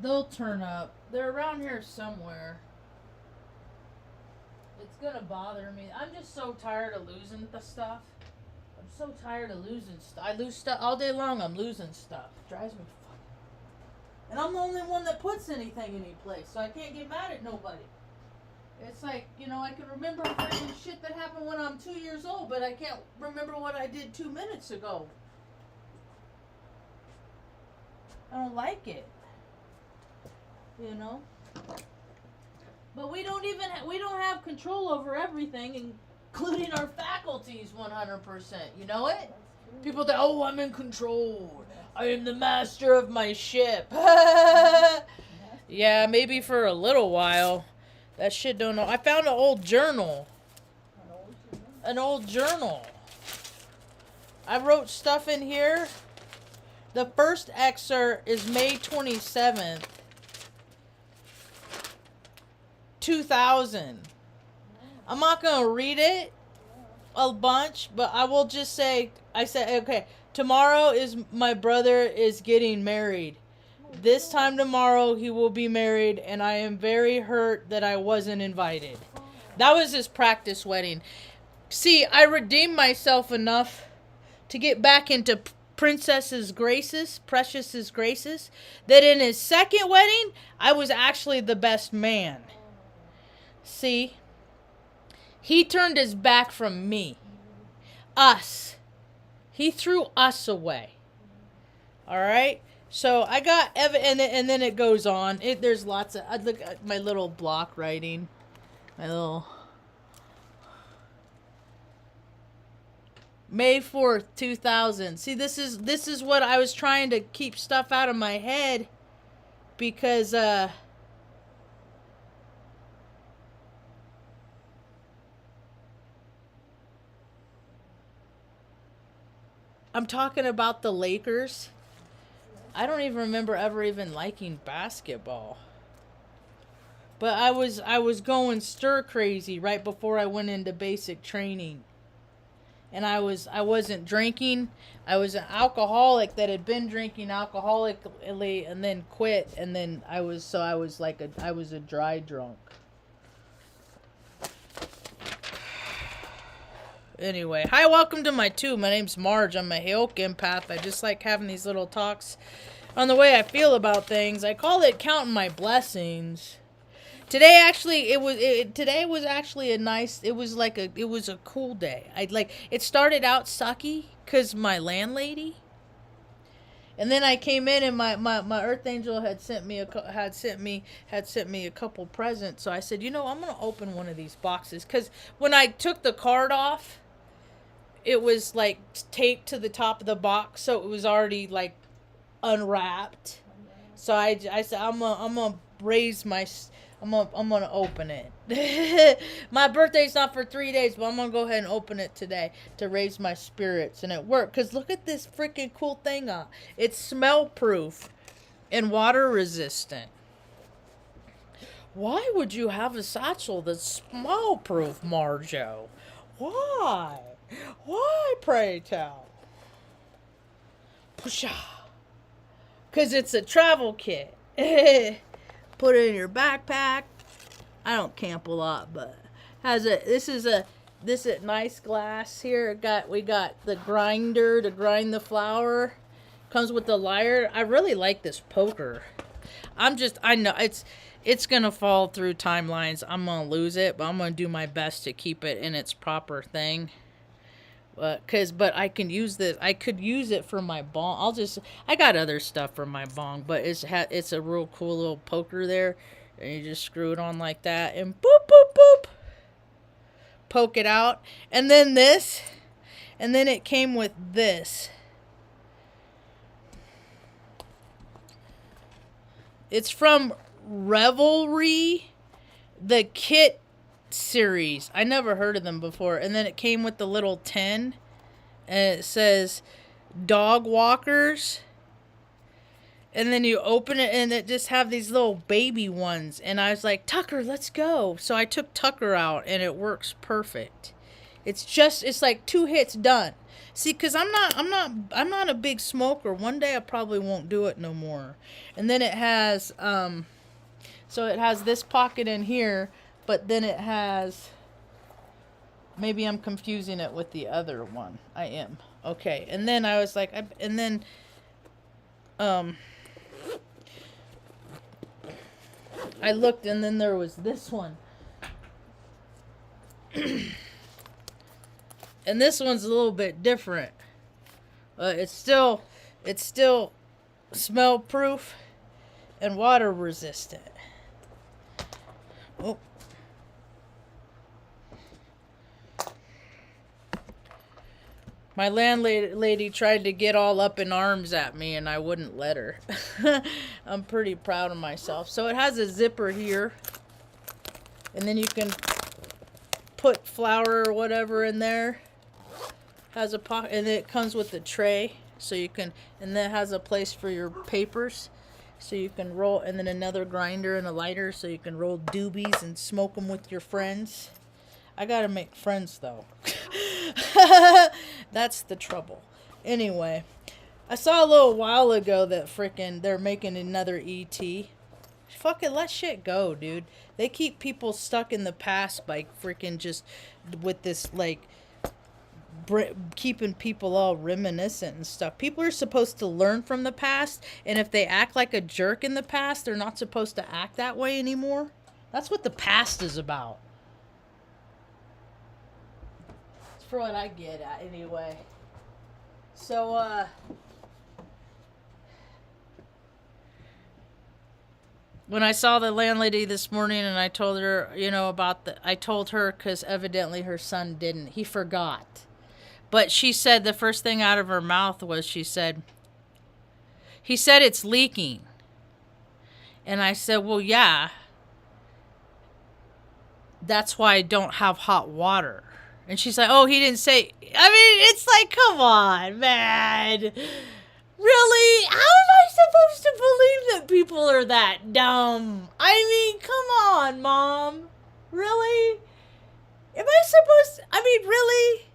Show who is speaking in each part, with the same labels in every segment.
Speaker 1: They'll turn up. They're around here somewhere. It's gonna bother me. I'm just so tired of losing the stuff. I'm so tired of losing stuff. I lose stuff all day long. I'm losing stuff. Drives me fucking. And I'm the only one that puts anything any place, so I can't get mad at nobody. It's like, you know, I can remember freaking shit that happened when I'm 2 years old, but I can't remember what I did 2 minutes ago. I don't like it. You know? But we don't have control over everything, including our faculties 100%. You know it? People think, oh, I'm in control. I am the master of my ship. Yeah, maybe for a little while. That shit don't know. I found an old journal. An old journal. I wrote stuff in here. The first excerpt is May 27th, 2000. I'm not going to read it a bunch, but I will just say, I said, okay, tomorrow is my brother is getting married. This time tomorrow he will be married, and I am very hurt that I wasn't invited. That was his practice wedding. See, I redeemed myself enough to get back into Princess's graces, Precious's graces, that in his second wedding, I was actually the best man. See? He turned his back from me. Us. He threw us away. Alright? So I got and then it goes on. There's lots of. I look at my little block writing, my little May 4th, 2000. See, this is what I was trying to keep stuff out of my head because I'm talking about the Lakers. I don't even remember ever even liking basketball. But I was going stir crazy right before I went into basic training. And I wasn't drinking. I was an alcoholic that had been drinking alcoholically and then quit, and then I was a dry drunk. Anyway, hi, welcome to my tube. My name's Marge. I'm a Heoke empath. I just like having these little talks on the way I feel about things. I call it counting my blessings. Today was actually a nice. It was a cool day. It started out sucky because my landlady. And then I came in and my earth angel had sent me a couple presents. So I said, I'm gonna open one of these boxes because when I took the card off, it was like taped to the top of the box, so it was already like unwrapped. So I said I'm gonna open it. My birthday's not for 3 days, but I'm gonna go ahead and open it today to raise my spirits, and it worked. Cause look at this freaking cool thing. It's smell proof and water resistant. Why would you have a satchel that's smell proof, Marjo? Why? Why, pray tell? Pusha. Cause it's a travel kit. Put it in your backpack. I don't camp a lot, but this is nice glass here. We got the grinder to grind the flour. Comes with the lyre. I really like this poker. I know it's gonna fall through timelines. I'm gonna lose it, but I'm gonna do my best to keep it in its proper thing. But I can use this. I could use it for my bong. I got other stuff for my bong, but it's a real cool little poker there, and you just screw it on like that, and boop boop boop, poke it out, and then this, and then it came with this. It's from Revelry, the kit series. I never heard of them before. And then it came with the little tin, and it says dog walkers, and then you open it and it just have these little baby ones, and I was like, Tucker, let's go. So I took Tucker out, and it works perfect. It's like 2 hits done. See, because I'm not a big smoker. One day I probably won't do it no more. And then it has, so it has this pocket in here, but then it has, maybe I'm confusing it with the other one. I am. Okay. And then I was like, and then, I looked, and then there was this one. And this one's a little bit different. It's still smell proof and water resistant. Oh. My landlady tried to get all up in arms at me, and I wouldn't let her. I'm pretty proud of myself. So it has a zipper here, and then you can put flour or whatever in there. Has a pocket, and it comes with a tray, so you can, and then it has a place for your papers, so you can roll, and then another grinder and a lighter, so you can roll doobies and smoke them with your friends. I gotta make friends, though. That's the trouble. Anyway, I saw a little while ago that they're making another E.T. Fucking let shit go, dude. They keep people stuck in the past by just with this, like, keeping people all reminiscent and stuff. People are supposed to learn from the past, and if they act like a jerk in the past, they're not supposed to act that way anymore. That's what the past is about. That's for what I get at, anyway. So, when I saw the landlady this morning, and I told her, I told her because evidently her son didn't. He forgot. But she said the first thing out of her mouth was, he said it's leaking. And I said, well, yeah. That's why I don't have hot water. And she's like, oh, he didn't say. I mean, it's like, come on, man. Really? How am I supposed to believe that people are that dumb? I mean, come on, Mom. Really? Am I supposed to? I mean, really?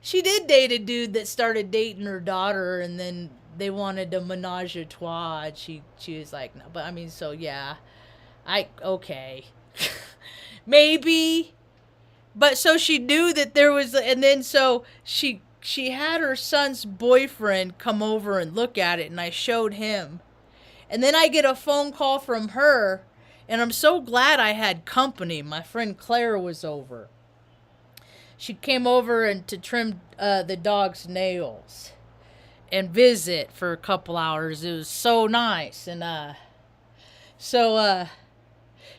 Speaker 1: She did date a dude that started dating her daughter, and then they wanted a menage a trois. And she was like, no. But I mean, so yeah. Okay. Maybe. But so she knew that there was, and then so she had her son's boyfriend come over and look at it, and I showed him. And then I get a phone call from her, and I'm so glad I had company. My friend Claire was over. She came over and to trim the dog's nails and visit for a couple hours. It was so nice. And so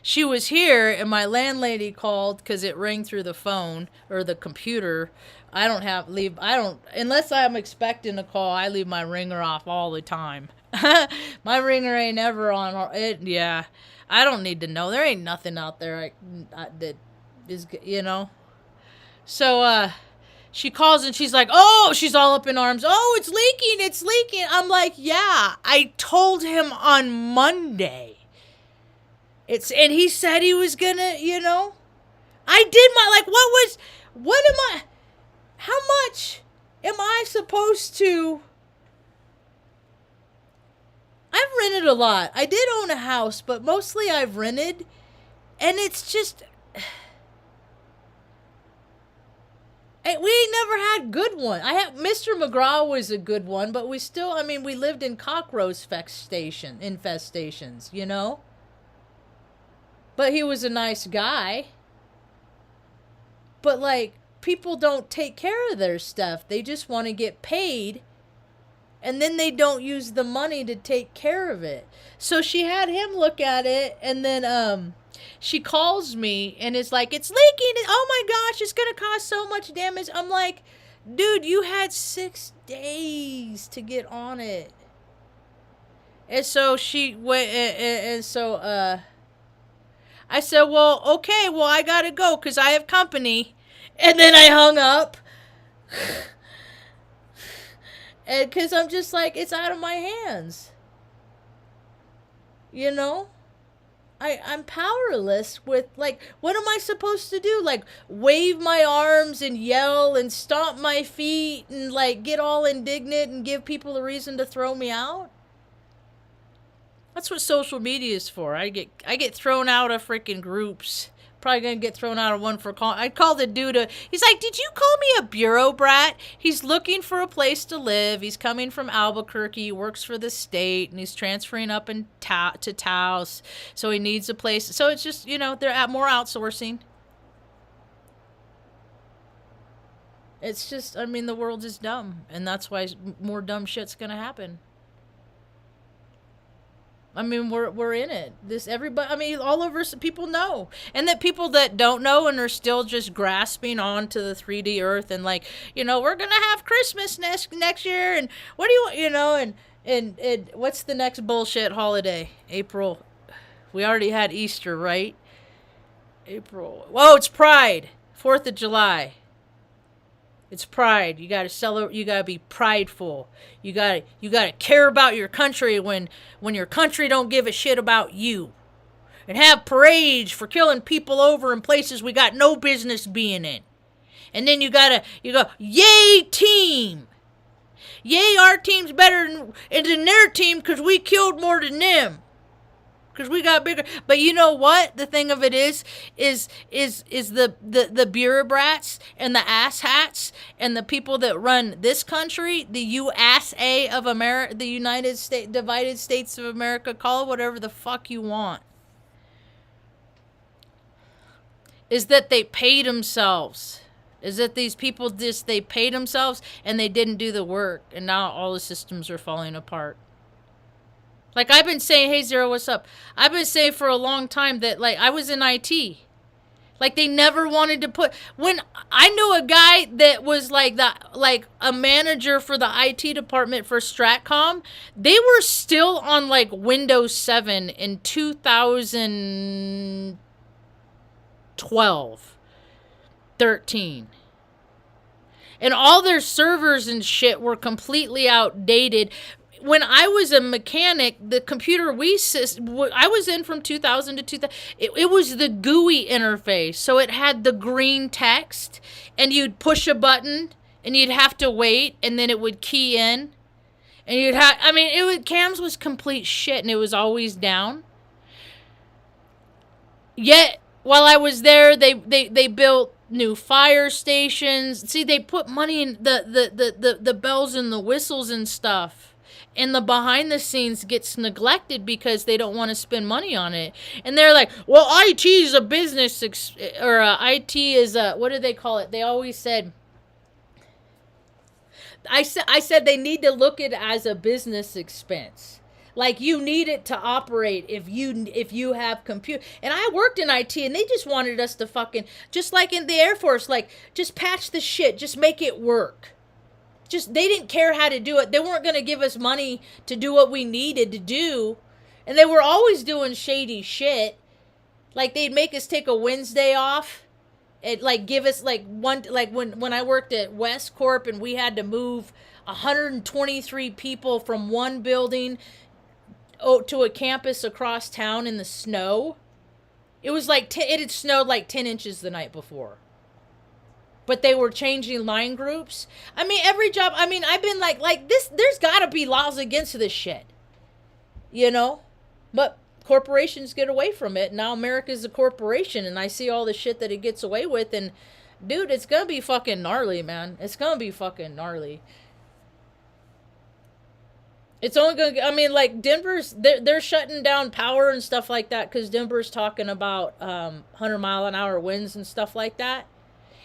Speaker 1: she was here, and my landlady called because it rang through the phone or the computer. Unless I'm expecting a call, I leave my ringer off all the time. My ringer ain't ever on it. Yeah, I don't need to know. There ain't nothing out there that is, So, she calls and she's like, oh, she's all up in arms. Oh, it's leaking. I'm like, yeah, I told him on Monday. And he said he was gonna, I did how much am I supposed to? I've rented a lot. I did own a house, but mostly I've rented, and it's just, we ain't never had good one. Mr. McGraw was a good one, but we lived in cockroach infestations, But he was a nice guy. But, like, people don't take care of their stuff. They just want to get paid, and then they don't use the money to take care of it. So she had him look at it, and then she calls me, and it's like, it's leaking. Oh, my gosh, it's going to cause so much damage. I'm like, dude, you had 6 days to get on it. And so she went, and so, I said, well, okay, well, I gotta go because I have company. And then I hung up. And because I'm just like, it's out of my hands. I'm powerless with, like, what am I supposed to do? Like, wave my arms and yell and stomp my feet and, like, get all indignant and give people a reason to throw me out? That's what social media is for. I get thrown out of freaking groups. Probably gonna get thrown out of one for call. I called the dude. He's like, "Did you call me a bureau brat?" He's looking for a place to live. He's coming from Albuquerque. He works for the state, and he's transferring up to Taos. So he needs a place. So it's just, they're at more outsourcing. It's just, the world is dumb, and that's why more dumb shit's gonna happen. We're in it. Everybody, all over, people know. And that people that don't know and are still just grasping on to the 3D earth and, like, we're going to have Christmas next year, and what do you, and what's the next bullshit holiday? April. We already had Easter, right? April. Whoa, it's Pride. 4th of July. It's pride. You gotta celebrate. You gotta be prideful. You gotta care about your country when your country don't give a shit about you, and have parades for killing people over in places we got no business being in. And then you go, yay team, yay our team's better than their team because we killed more than them. Because we got bigger. But you know what? The thing of it is the bureaucrats and the asshats and the people that run this country, the USA of America, the United States, divided States of America, call it whatever the fuck you want, is that they paid themselves. Is that these people they paid themselves and they didn't do the work, and now all the systems are falling apart. Like, I've been saying, hey, Zero, what's up? I've been saying for a long time that, like, I was in IT. Like, they never wanted to put... When I knew a guy that was, like, a manager for the IT department for Stratcom, they were still on, like, Windows 7 in 2012, 13. And all their servers and shit were completely outdated. When I was a mechanic, the computer I was in from 2000 to 2000, it was the GUI interface. So it had the green text, and you'd push a button, and you'd have to wait, and then it would key in. And you'd have, CAMS was complete shit, and it was always down. Yet, while I was there, they built new fire stations. See, they put money in the bells and the whistles and stuff. And the behind the scenes gets neglected because they don't want to spend money on it. And they're like, well, IT is a business, IT is a, what do they call it? They always said, I said they need to look at it as a business expense. Like, you need it to operate if you have compute. And I worked in IT, and they just wanted us to fucking, just like in the Air Force, like, just patch the shit, just make it work. They didn't care how to do it. They weren't going to give us money to do what we needed to do. And they were always doing shady shit. Like, they'd make us take a Wednesday off. And, like, give us, like, when I worked at West Corp and we had to move 123 people from one building to a campus across town in the snow. It was like, it had snowed like 10 inches the night before. But they were changing line groups. Every job, I've been like this, there's gotta be laws against this shit. But corporations get away from it. Now America's a corporation, and I see all the shit that it gets away with, and dude, it's gonna be fucking gnarly, man. It's gonna be fucking gnarly. It's only gonna, like, Denver's, they're shutting down power and stuff like that because Denver's talking about 100-mile-an-hour winds and stuff like that.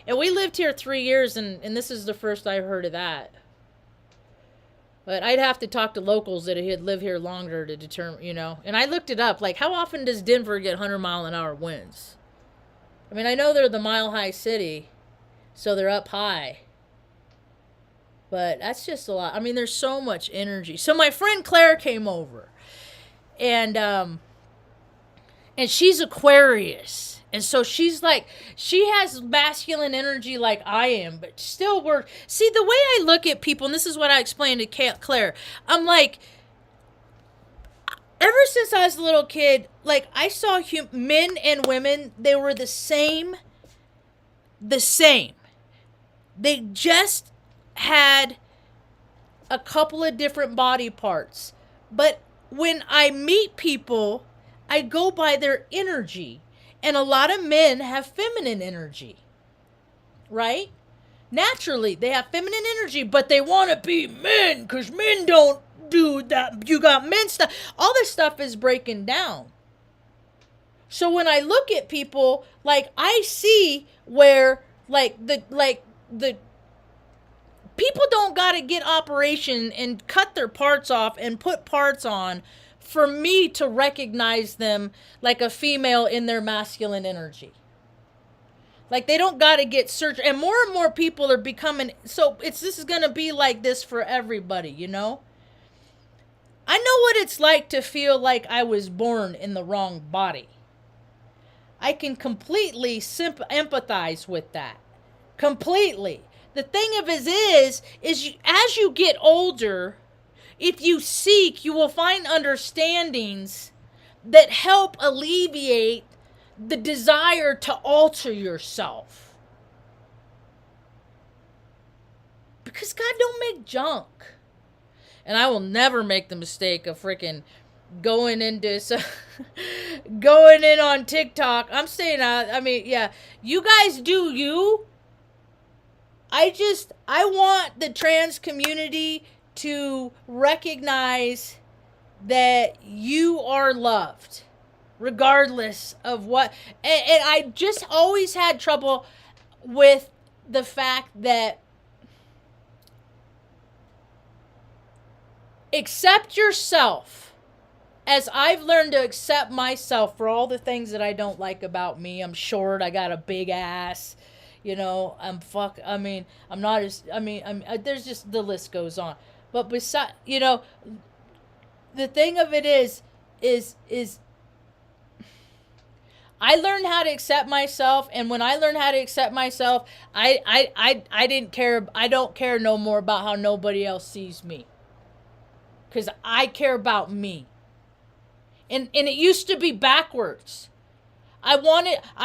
Speaker 1: And we lived here 3 years, and this is the first I've heard of that. But I'd have to talk to locals that had lived here longer to determine, And I looked it up, like, how often does Denver get 100-mile-an-hour winds? I know they're the mile-high city, so they're up high. But that's just a lot. There's so much energy. So my friend Claire came over, and she's Aquarius. And so she's like, she has masculine energy like I am, but still see, the way I look at people, and this is what I explained to Claire, I'm like, ever since I was a little kid, like, I saw men and women, they were the same. The same. They just had a couple of different body parts. But when I meet people, I go by their energy. And a lot of men have feminine energy. Right? Naturally, they have feminine energy, but they want to be men because men don't do that. You got men stuff. All this stuff is breaking down. So when I look at people, like, I see where, like, the people don't got to get operation and cut their parts off and put parts on for me to recognize them like a female in their masculine energy. Like, they don't got to get surgery. And more people are becoming... So, this is going to be like this for everybody, you know? I know what it's like to feel like I was born in the wrong body. I can completely empathize with that. Completely. The thing of it is as you get older, if you seek, you will find understandings that help alleviate the desire to alter yourself. Because God don't make junk. And I will never make the mistake of freaking going in on TikTok. I'm saying, yeah, you guys do you. I want the trans community to recognize that you are loved. Regardless of what, and I just always had trouble with the fact that accept yourself as I've learned to accept myself for all the things that I don't like about me. I'm short, I got a big ass, you know, I'm not as, there's just, the list goes on. But besides, you know, the thing of it is I learned how to accept myself, and when I learned how to accept myself, I didn't care. I don't care no more about how nobody else sees me, because I care about me. And it used to be backwards. I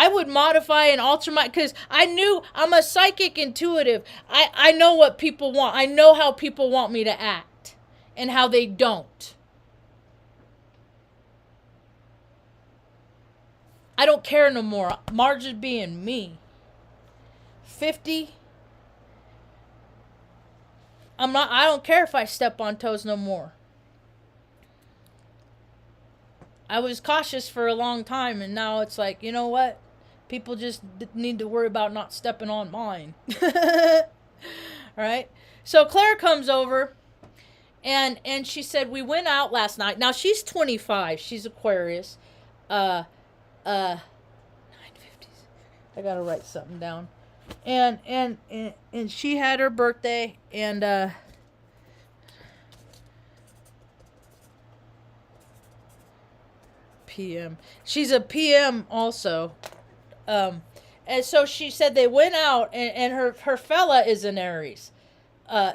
Speaker 1: would modify and alter because I knew I'm a psychic intuitive. I know what people want. I know how people want me to act and how they don't. I don't care no more. Marge is being me. 50. I don't care if I step on toes no more. I was cautious for a long time, and now it's like, you know what? People just need to worry about not stepping on mine. Right? So Claire comes over, and she said, we went out last night. Now, she's 25. She's Aquarius. 950s. I gotta write something down. And she had her birthday, and PM. She's a PM also. And so she said they went out, and her fella is an Aries.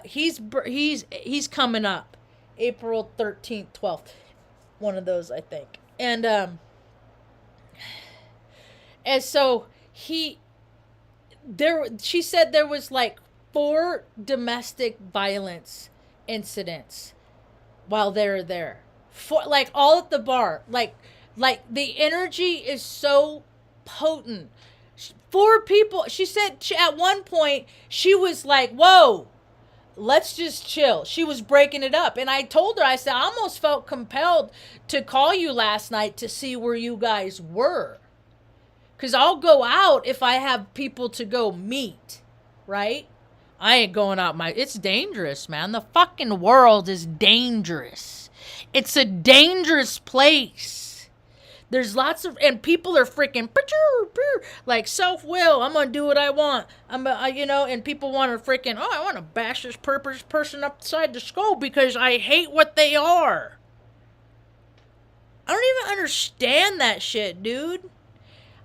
Speaker 1: He's coming up April 13th, 12th. One of those, I think. And so she said there was like 4 domestic violence incidents while they're there. 4, like, all at the bar. Like the energy is so potent. 4 people, she said, at one point, she was like, whoa, let's just chill. She was breaking it up. And I told her, I said, I almost felt compelled to call you last night to see where you guys were. Because I'll go out if I have people to go meet, right? I ain't going out it's dangerous, man. The fucking world is dangerous. It's a dangerous place. There's lots of, and people are freaking, like, self-will. I'm going to do what I want. And people want to freaking, I want to bash this person upside the skull because I hate what they are. I don't even understand that shit, dude.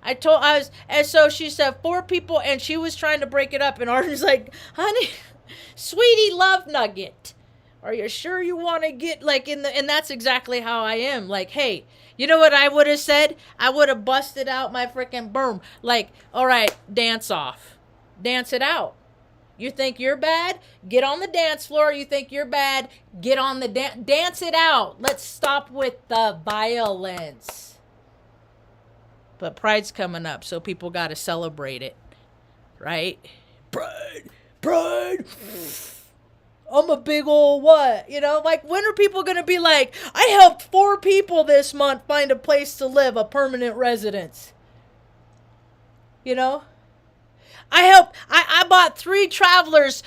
Speaker 1: And so she said 4 people, and she was trying to break it up, and Arden's like, honey, sweetie, love nugget. Are you sure you want to get like in the, and that's exactly how I am. Like, hey, you know what I would have said? I would have busted out my freaking broom. Like, all right, dance off. Dance it out. You think you're bad? Get on the dance floor. You think you're bad? Get on the dance it out. Let's stop with the violence. But Pride's coming up, so people got to celebrate it. Right? Pride. Pride. I'm a big old what? You know, like, when are people going to be like, I helped 4 people this month find a place to live, a permanent residence? You know? I bought 3 travelers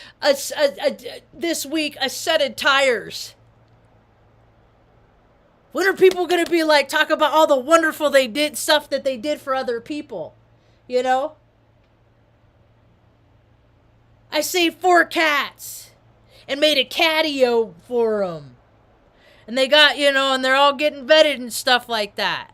Speaker 1: this week a set of tires. When are people going to be like, talk about all the wonderful stuff that they did for other people? You know? I saved 4 cats and made a catio for them. And they got, you know, and they're all getting vetted and stuff like that.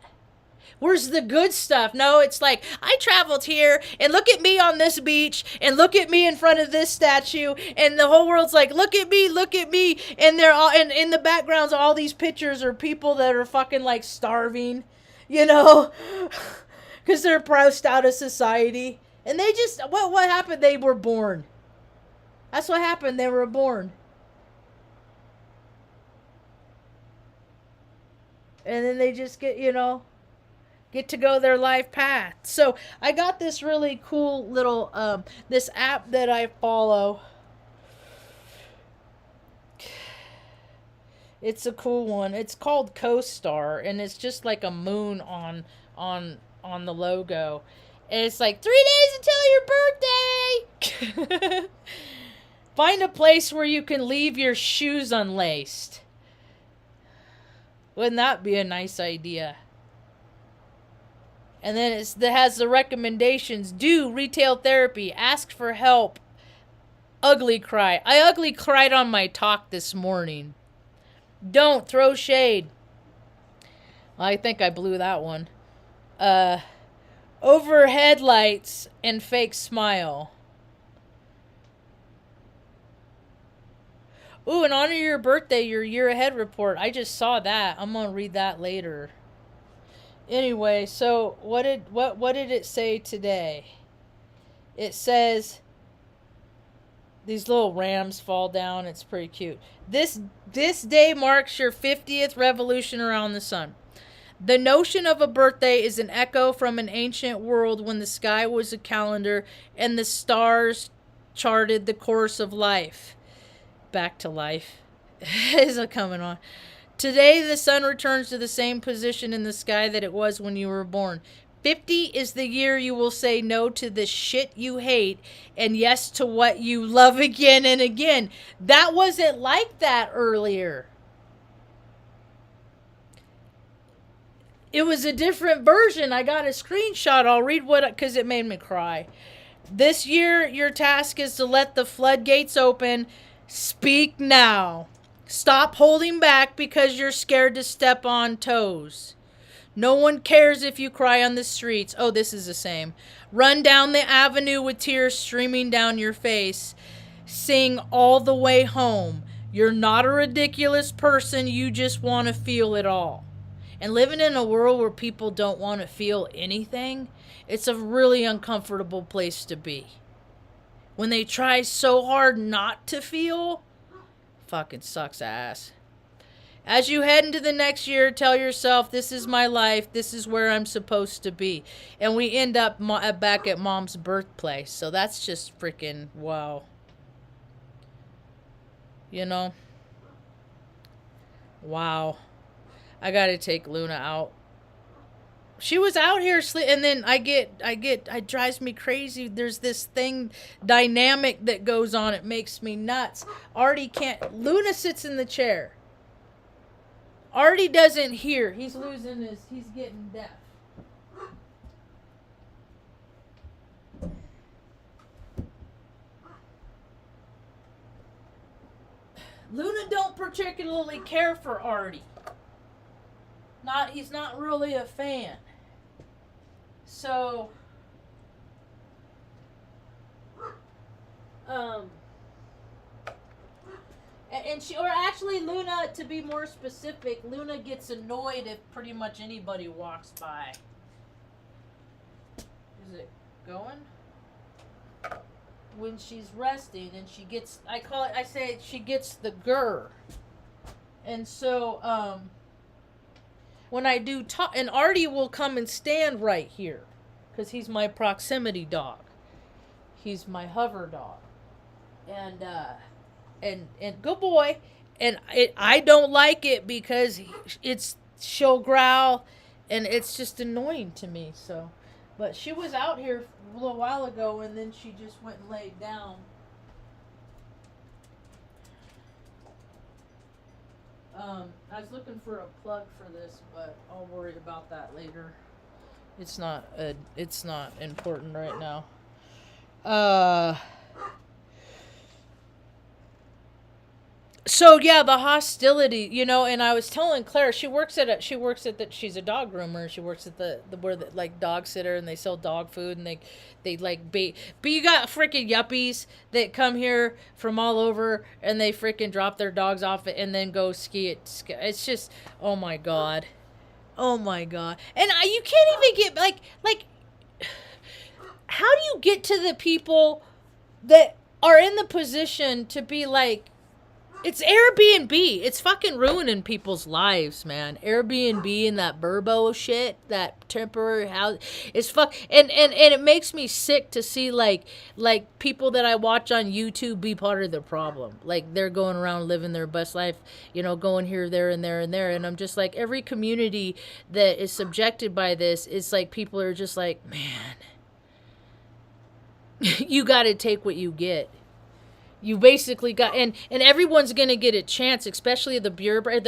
Speaker 1: Where's the good stuff? No, it's like, I traveled here, and look at me on this beach, and look at me in front of this statue, and the whole world's like, look at me, and they're all, and in the backgrounds, all these pictures are people that are fucking, like, starving, you know, because they're priced out of society, and they just, what happened? They were born. That's what happened, they were born. And then they just get, you know, get to go their life path. So I got this really cool little this app that I follow. It's a cool one. It's called CoStar, and it's just like a moon on the logo. And it's like 3 days until your birthday. Find a place where you can leave your shoes unlaced. Wouldn't that be a nice idea? And then it has the recommendations. Do retail therapy. Ask for help. Ugly cry. I ugly cried on my talk this morning. Don't throw shade. Well, I think I blew that one. Overhead lights and fake smile. Ooh, and honor your birthday, your year ahead report. I just saw that. I'm gonna read that later. Anyway, so what did it say today? It says these little rams fall down. It's pretty cute. This day marks your 50th revolution around the sun. The notion of a birthday is an echo from an ancient world when the sky was a calendar and the stars charted the course of life. Back to life. Is it coming on? Today, the sun returns to the same position in the sky that it was when you were born. 50 is the year you will say no to the shit you hate and yes to what you love again and again. That wasn't like that earlier. It was a different version. I got a screenshot. I'll read because it made me cry. This year, your task is to let the floodgates open. Speak now. Stop holding back because you're scared to step on toes. No one cares if you cry on the streets. Oh, this is the same. Run down the avenue with tears streaming down your face. Sing all the way home. You're not a ridiculous person. You just want to feel it all. And living in a world where people don't want to feel anything, it's a really uncomfortable place to be. When they try so hard not to feel, fucking sucks ass. As you head into the next year, tell yourself, this is my life, this is where I'm supposed to be. And we end up back at Mom's birthplace. So that's just freaking wow. You know? Wow. I gotta take Luna out. She was out here and then it drives me crazy. There's this dynamic that goes on. It makes me nuts. Artie can't. Luna sits in the chair. Artie doesn't hear. He's getting deaf. Luna don't particularly care for Artie. He's not really a fan. So, And she, or actually Luna, to be more specific, Luna gets annoyed if pretty much anybody walks by. Is it going? When she's resting and she gets, I say she gets the grr. And so, when I do talk, and Artie will come and stand right here, because he's my proximity dog. He's my hover dog. And good boy. And I don't like it because she'll growl, and it's just annoying to me. So, but she was out here a little while ago, and then she just went and laid down. I was looking for a plug for this, but I'll worry about that later. It's not important right now. So yeah, the hostility, and I was telling Claire, she's a dog groomer. She works at the like dog sitter, and they sell dog food, and they like bait. But you got freaking yuppies that come here from all over, and they freaking drop their dogs off and then go ski it. It's just, oh my god, and you can't even get like, how do you get to the people that are in the position to be like? It's Airbnb. It's fucking ruining people's lives, man. Airbnb and that Burbo shit, that temporary house, it's and it makes me sick to see like people that I watch on YouTube be part of the problem. Like they're going around living their best life, going here, there, and there, and there. And I'm just like, every community that is subjected by this, it's like people are just like, man, you got to take what you get. You basically got, and everyone's going to get a chance, especially the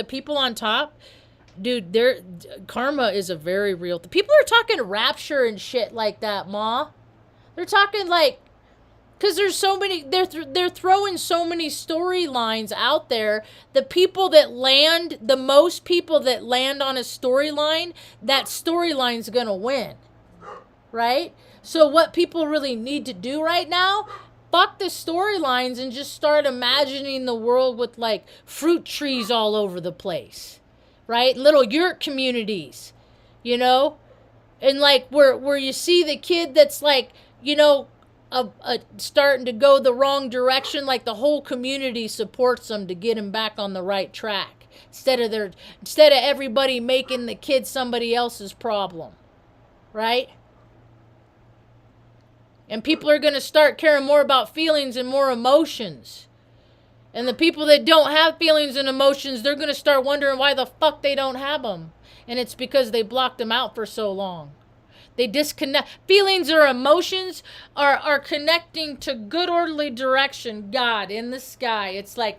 Speaker 1: people on top. Dude, karma is a very real thing. People are talking rapture and shit like that, Ma. They're talking like, because there's so many, they're throwing so many storylines out there. The most people that land on a storyline, that storyline's going to win. Right? So what people really need to do right now, fuck the storylines and just start imagining the world with like fruit trees all over the place, right? Little yurt communities, and like where you see the kid that's like, starting to go the wrong direction, like the whole community supports them to get him back on the right track instead of everybody making the kid somebody else's problem, right? And people are going to start caring more about feelings and more emotions. And the people that don't have feelings and emotions, they're going to start wondering why the fuck they don't have them. And it's because they blocked them out for so long. They disconnect. Feelings or emotions are connecting to good orderly direction, God in the sky. It's like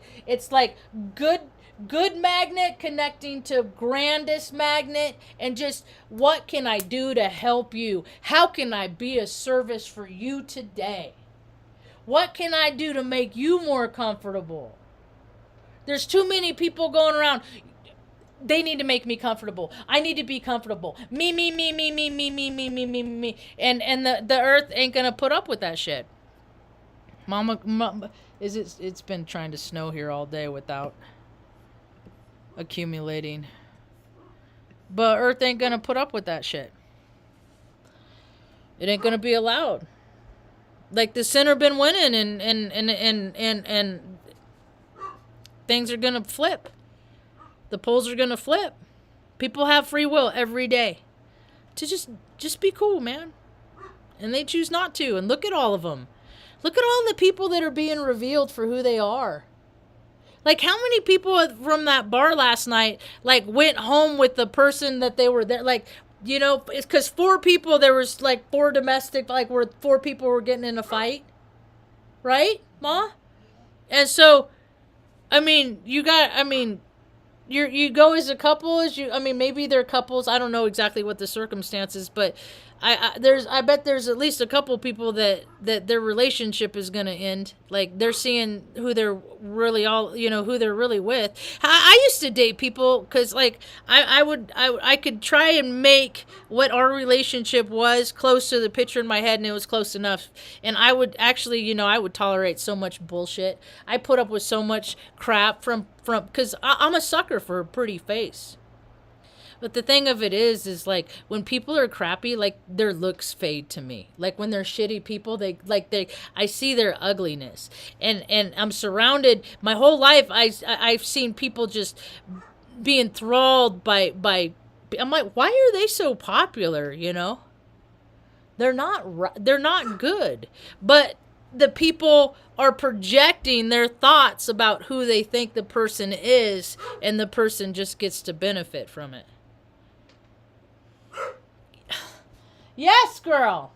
Speaker 1: good magnet connecting to grandest magnet, and just, what can I do to help you? How can I be a service for you today? What can I do to make you more comfortable? There's too many people going around. They need to make me comfortable. I need to be comfortable. Me. And the earth ain't gonna put up with that shit. Mama, it's been trying to snow here all day without accumulating, but earth ain't gonna put up with that shit. It ain't gonna be allowed. Like, the center been winning, and things are gonna flip. The poles are gonna flip. People have free will every day to just be cool, man, and they choose not to. And look at all of them. Look at all the people that are being revealed for who they are. Like, how many people from that bar last night, like, went home with the person that they were there? Like, it's because 4 people, there was, like, 4 domestic, like, where 4 people were getting in a fight. Right, Ma? And so, you go as a couple, maybe they're couples. I don't know exactly what the circumstances, but, I bet there's at least a couple people that their relationship is gonna end. Like they're seeing who they're really all, who they're really with. I used to date people because like I could try and make what our relationship was close to the picture in my head, and it was close enough. And I would actually, I would tolerate so much bullshit. I put up with so much crap from because I'm a sucker for a pretty face. But the thing of it is like when people are crappy, like their looks fade to me. Like when they're shitty people, I see their ugliness, and I'm surrounded my whole life. I've seen people just be enthralled by. I'm like, why are they so popular? They're not good, but the people are projecting their thoughts about who they think the person is, and the person just gets to benefit from it. Yes, girl.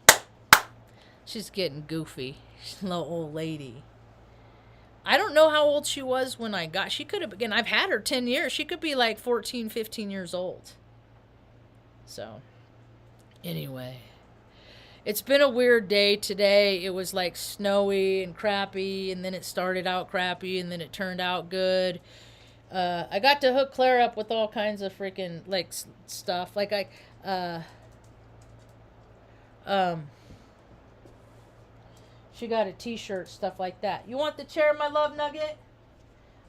Speaker 1: She's getting goofy. She's a little old lady. I don't know how old she was when she could have, again, I've had her 10 years. She could be like 14, 15 years old. So, anyway. It's been a weird day today. It was like snowy and crappy, and then it started out crappy, and then it turned out good. I got to hook Claire up with all kinds of freaking, like, stuff. Like, she got a t-shirt, stuff like that. You want the chair, my love nugget?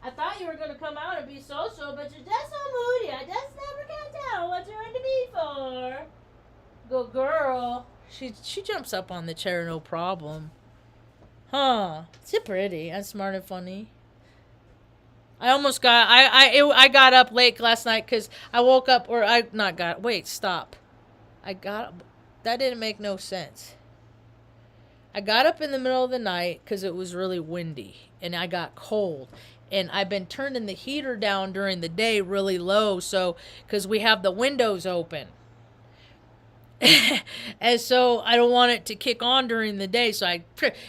Speaker 1: I thought you were going to come out and be social, but you're just so moody. I just never can tell what you're in the mood for. Good girl. She jumps up on the chair, no problem. Huh. It's pretty and smart and funny. I almost got, I got up late last night because I woke up, wait, stop. That didn't make no sense. I got up in the middle of the night because it was really windy and I got cold. And I've been turning the heater down during the day really low, so because we have the windows open. And so I don't want it to kick on during the day.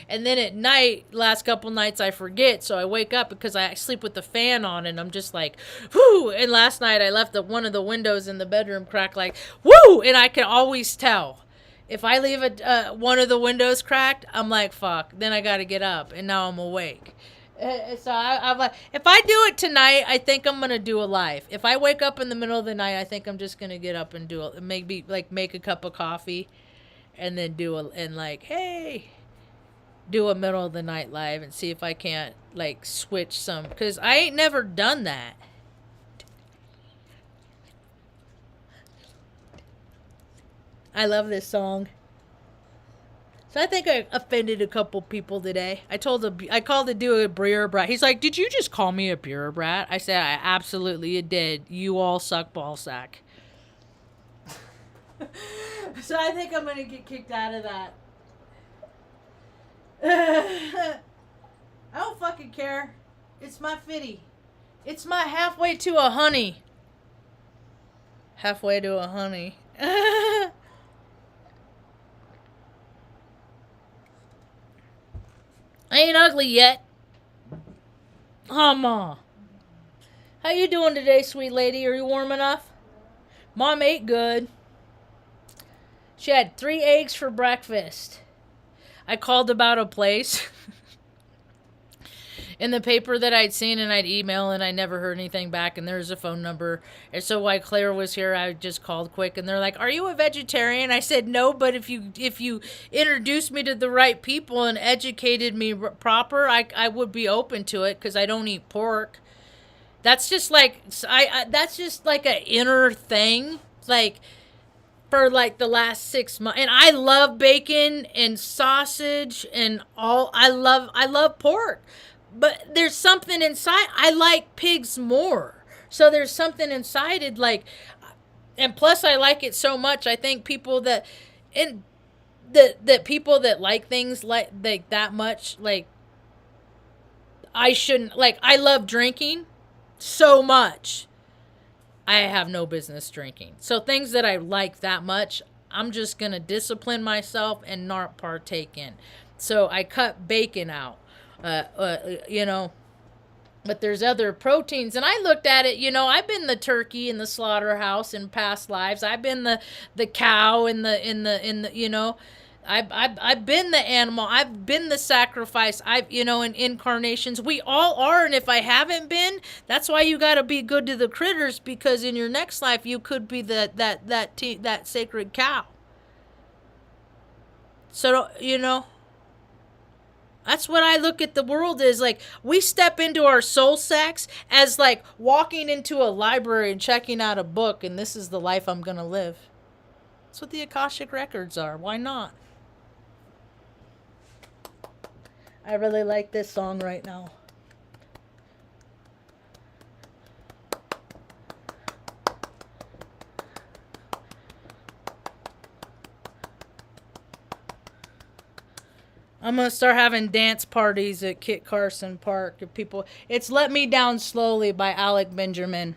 Speaker 1: And then at night, last couple nights I forget. So I wake up because I sleep with the fan on and I'm just like, whoo. And last night I left one of the windows in the bedroom cracked like, whoo. And I can always tell. If I leave one of the windows cracked, I'm like, fuck. Then I got to get up and now I'm awake. So I'm like, if I do it tonight, I think I'm gonna do a live. If I wake up in the middle of the night, I think I'm just gonna get up and maybe like make a cup of coffee, and then do a middle of the night live and see if I can't like switch some, because I ain't never done that. I love this song. So I think I offended a couple people today. I called to do a beer brat. He's like, "Did you just call me a beer brat?" I said, "I absolutely did. You all suck ball sack." So I think I'm gonna get kicked out of that. I don't fucking care. It's my fitty. It's my halfway to a honey. Halfway to a honey. I ain't ugly yet. Ma. How you doing today, sweet lady? Are you warm enough? Mom ate good. She had 3 eggs for breakfast. I called about a place in the paper that I'd seen, and I'd email, and I never heard anything back, and there's a phone number. And so while Claire was here, I just called quick, and they're like, "Are you a vegetarian?" I said, "No, but if you introduced me to the right people and educated me proper, I would be open to it, because I don't eat pork." That's just like, that's just like an inner thing, like, for like the last 6 months. And I love bacon and sausage and all. I love pork. But there's something inside. I like pigs more. So there's something inside it, like, and plus I like it so much. I think people that people that like things like that much, like, I shouldn't, like, I love drinking so much. I have no business drinking. So things that I like that much, I'm just going to discipline myself and not partake in. So I cut bacon out. But there's other proteins, and I looked at it. I've been the turkey in the slaughterhouse in past lives. I've been the cow in the. I've been the animal. I've been the sacrifice. In incarnations. We all are, and if I haven't been, that's why you got to be good to the critters, because in your next life you could be that sacred cow. So that's what I look at the world as. Like, we step into our soul sex as like walking into a library and checking out a book, and this is the life I'm going to live. That's what the Akashic Records are. Why not? I really like this song right now. I'm going to start having dance parties at Kit Carson Park. It's Let Me Down Slowly by Alec Benjamin.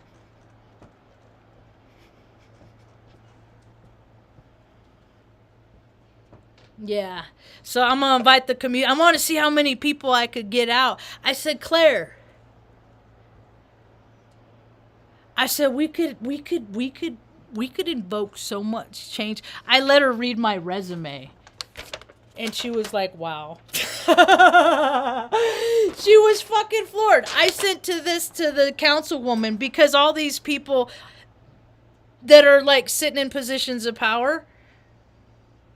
Speaker 1: Yeah. So I'm going to invite the community. I want to see how many people I could get out. I said, Claire. I said, we could invoke so much change. I let her read my resume. And she was like, wow. She was fucking floored. I sent to the councilwoman, because all these people that are like sitting in positions of power,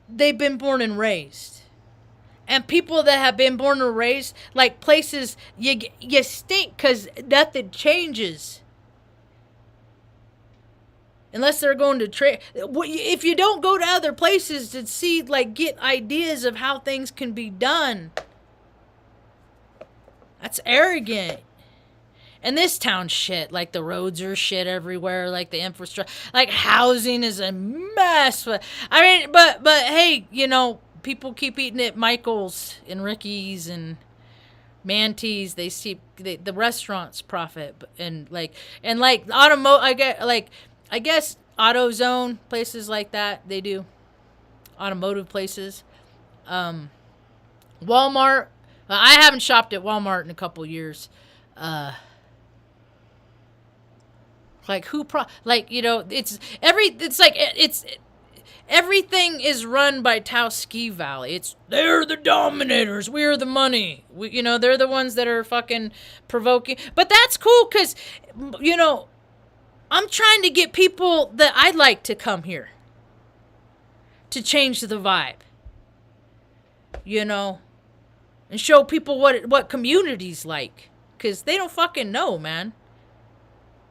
Speaker 1: they've been born and raised. And people that have been born and raised, like places, you stink because nothing changes. Unless they're going to trade. If you don't go to other places to see, like, get ideas of how things can be done, that's arrogant. And this town shit, like the roads are shit everywhere, like the infrastructure, like housing is a mess. But hey, people keep eating at Michael's and Ricky's and Mante's. The restaurants profit, and I guess AutoZone, places like that, they do. Automotive places. Walmart. I haven't shopped at Walmart in a couple years. Everything is run by Taos Ski Valley. They're the dominators. We're the money. They're the ones that are fucking provoking. But that's cool, because, I'm trying to get people that I'd like to come here to change the vibe, and show people what community's like, because they don't fucking know, man.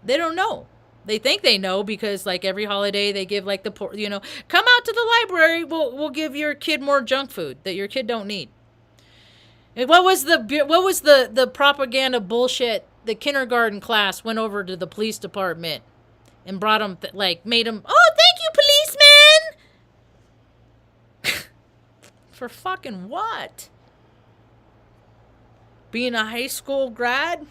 Speaker 1: They don't know. They think they know, because like every holiday they give like the poor, come out to the library. We'll give your kid more junk food that your kid don't need. And what was the propaganda bullshit? The kindergarten class went over to the police department and brought them, made them, oh, thank you, policeman! For fucking what? Being a high school grad?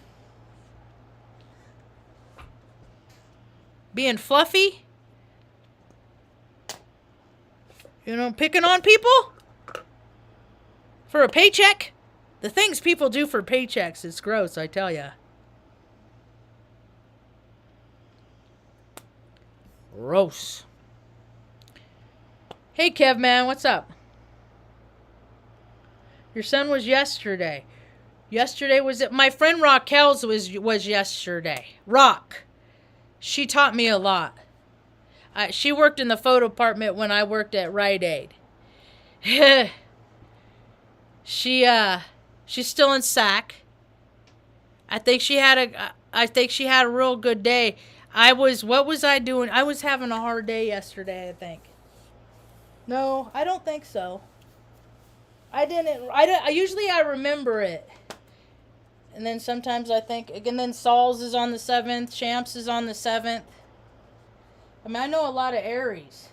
Speaker 1: Being fluffy? Picking on people? For a paycheck? The things people do for paychecks is gross, I tell ya. Gross. Hey, Kev, man, what's up? Your son was yesterday. Yesterday was it? My friend Raquel's was yesterday. Rock. She taught me a lot. She worked in the photo department when I worked at Rite Aid. She's still in SAC. I think she had a real good day. What was I doing? I was having a hard day yesterday, I think. No, I don't think so. Usually I remember it. And then sometimes I think, and then Saul's is on the 7th, Champs is on the 7th. I mean, I know a lot of Aries.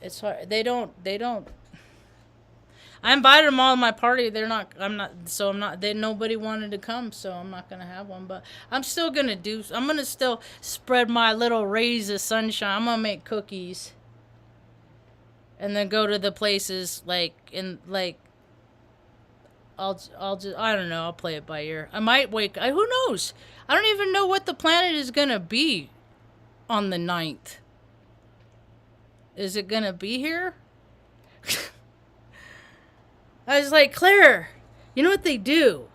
Speaker 1: It's hard. They don't. I invited them all to my party. Nobody wanted to come, so I'm not going to have one. But I'm still going to I'm going to still spread my little rays of sunshine. I'm going to make cookies. And then go to the places, I'll just, I don't know. I'll play it by ear. I might wake. Who knows? I don't even know what the planet is gonna be on the 9th. Is it gonna be here? I was like, Claire, you know what they do?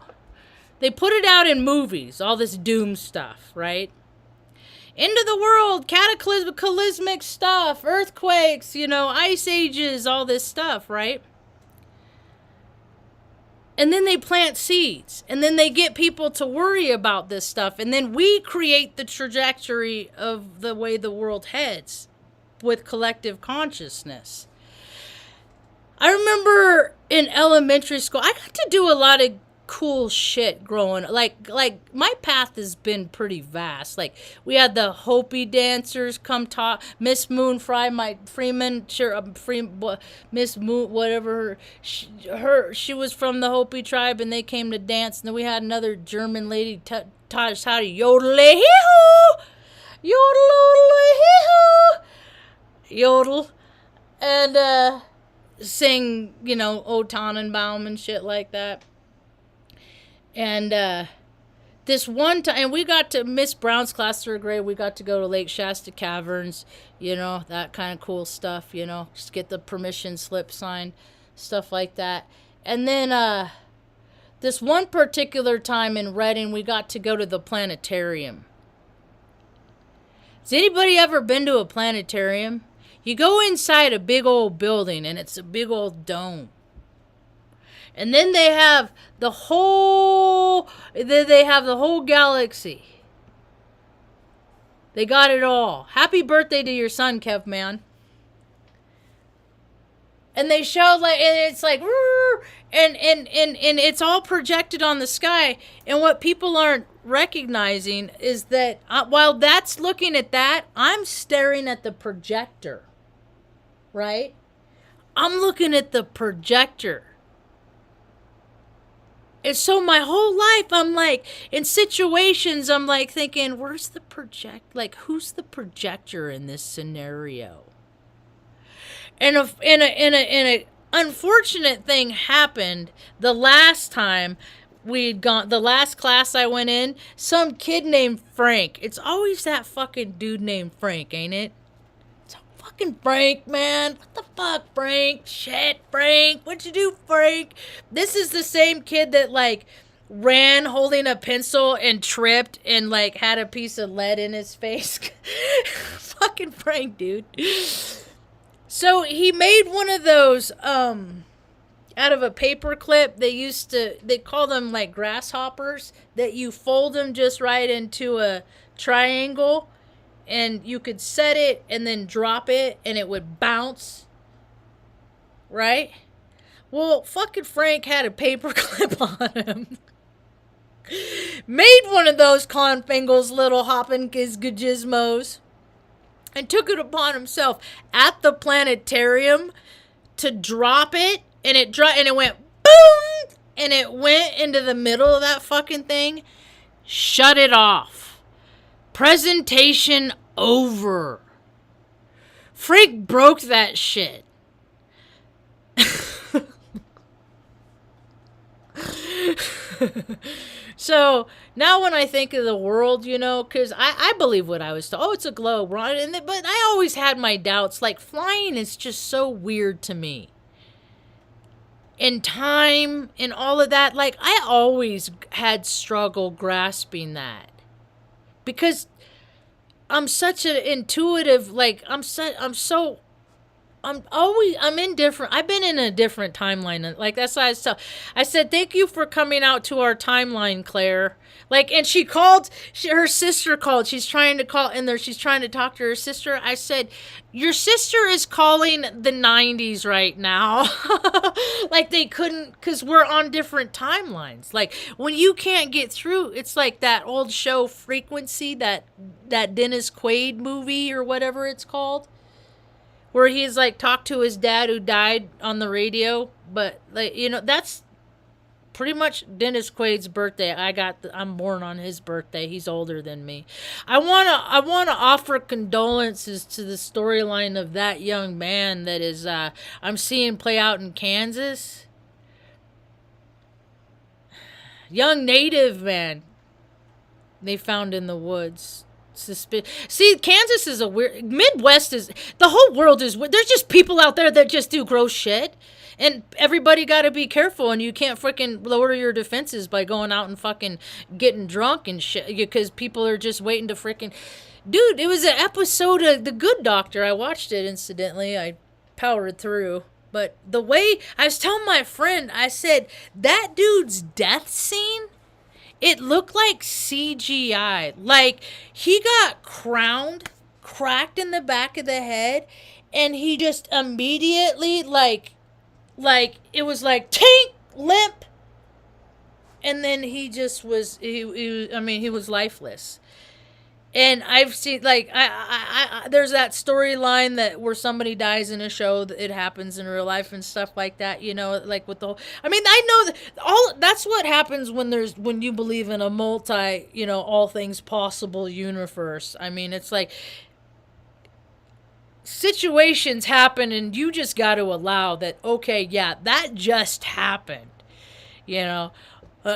Speaker 1: They put it out in movies, all this doom stuff, right? End of the world, cataclysmic stuff, earthquakes, ice ages, all this stuff, right? And then they plant seeds, and then they get people to worry about this stuff, and then we create the trajectory of the way the world heads with collective consciousness. I remember in elementary school, I got to do a lot of cool shit growing. Like my path has been pretty vast. Like, we had the Hopi dancers come talk. Miss Moon Freeman, Miss Moon, whatever. She was from the Hopi tribe, and they came to dance. And then we had another German lady taught us how to yodel, and sing, O Tannenbaum and shit like that. And this one time, and we got to Miss Brown's class, 3rd grade, we got to go to Lake Shasta Caverns, that kind of cool stuff, just get the permission slip signed, stuff like that. And then this one particular time in Reading, we got to go to the planetarium. Has anybody ever been to a planetarium? You go inside a big old building, and it's a big old dome. And then they have the whole galaxy. They got it all. Happy birthday to your son, Kev, man. And they showed, like, and it's like, and it's all projected on the sky. And what people aren't recognizing is that while that's looking at that, I'm staring at the projector. Right? I'm looking at the projector. And so my whole life, I'm like, in situations, I'm like thinking, where's the who's the projector in this scenario? And an unfortunate thing happened the last time the last class I went in, some kid named Frank. It's always that fucking dude named Frank, ain't it? Fucking Frank, man. What the fuck, Frank? Shit, Frank. What'd you do, Frank? This is the same kid that, like, ran holding a pencil and tripped and, like, had a piece of lead in his face. Fucking Frank, dude. So he made one of those, out of a paper clip. They call them, like, grasshoppers, that you fold them just right into a triangle. And you could set it and then drop it and it would bounce. Right? Well, fucking Frank had a paper clip on him. Made one of those Confingle's little hopping gizmos. And took it upon himself at the planetarium to drop it. And it went boom. And it went into the middle of that fucking thing. Shut it off. Presentation over. Frank broke that shit. So now when I think of the world, because I believe what I was told. Oh, it's a globe, right? But I always had my doubts. Like, flying is just so weird to me. And time and all of that. Like, I always had struggle grasping that. Because I'm such an intuitive, like, I'm in different, I've been in a different timeline. Like, that's why I said, thank you for coming out to our timeline, Claire. Like, and her sister called. She's trying to call in there. She's trying to talk to her sister. I said, your sister is calling the 90s right now. Like, they couldn't, because we're on different timelines. Like, when you can't get through, it's like that old show Frequency, that Dennis Quaid movie or whatever it's called. Where he's like talked to his dad who died on the radio. But, like, that's pretty much Dennis Quaid's birthday. I'm born on his birthday. He's older than me. I wanna offer condolences to the storyline of that young man that is I'm seeing play out in Kansas. Young native man they found in the woods. See, Kansas is a weird. Midwest is the whole world is. There's just people out there that just do gross shit, and everybody got to be careful. And you can't freaking lower your defenses by going out and fucking getting drunk and shit because people are just waiting to freaking. Dude, it was an episode of The Good Doctor. I watched it incidentally. I powered through. But the way I was telling my friend, I said that dude's death scene. It looked like CGI. Like, he got crowned, cracked in the back of the head, and he just immediately, like, it was like, tink, limp. And then he just was, he was lifeless. And I've seen, like, I there's that storyline that where somebody dies in a show, that it happens in real life and stuff like that, you know, like with the whole, I mean, I know that that's what happens when you believe in a multi, you know, all things possible universe. I mean, it's like situations happen and you just got to allow that, okay, yeah, that just happened, you know.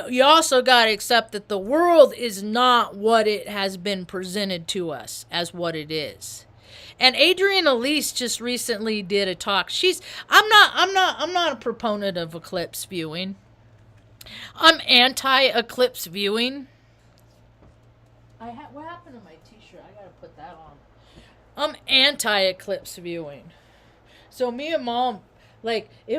Speaker 1: You also got to accept that the world is not what it has been presented to us as what it is. And Adrienne Elise just recently did a talk. I'm not a proponent of eclipse viewing. I'm anti-eclipse viewing. What happened to my t-shirt? I got to put that on. I'm anti-eclipse viewing. So me and Mom, like, I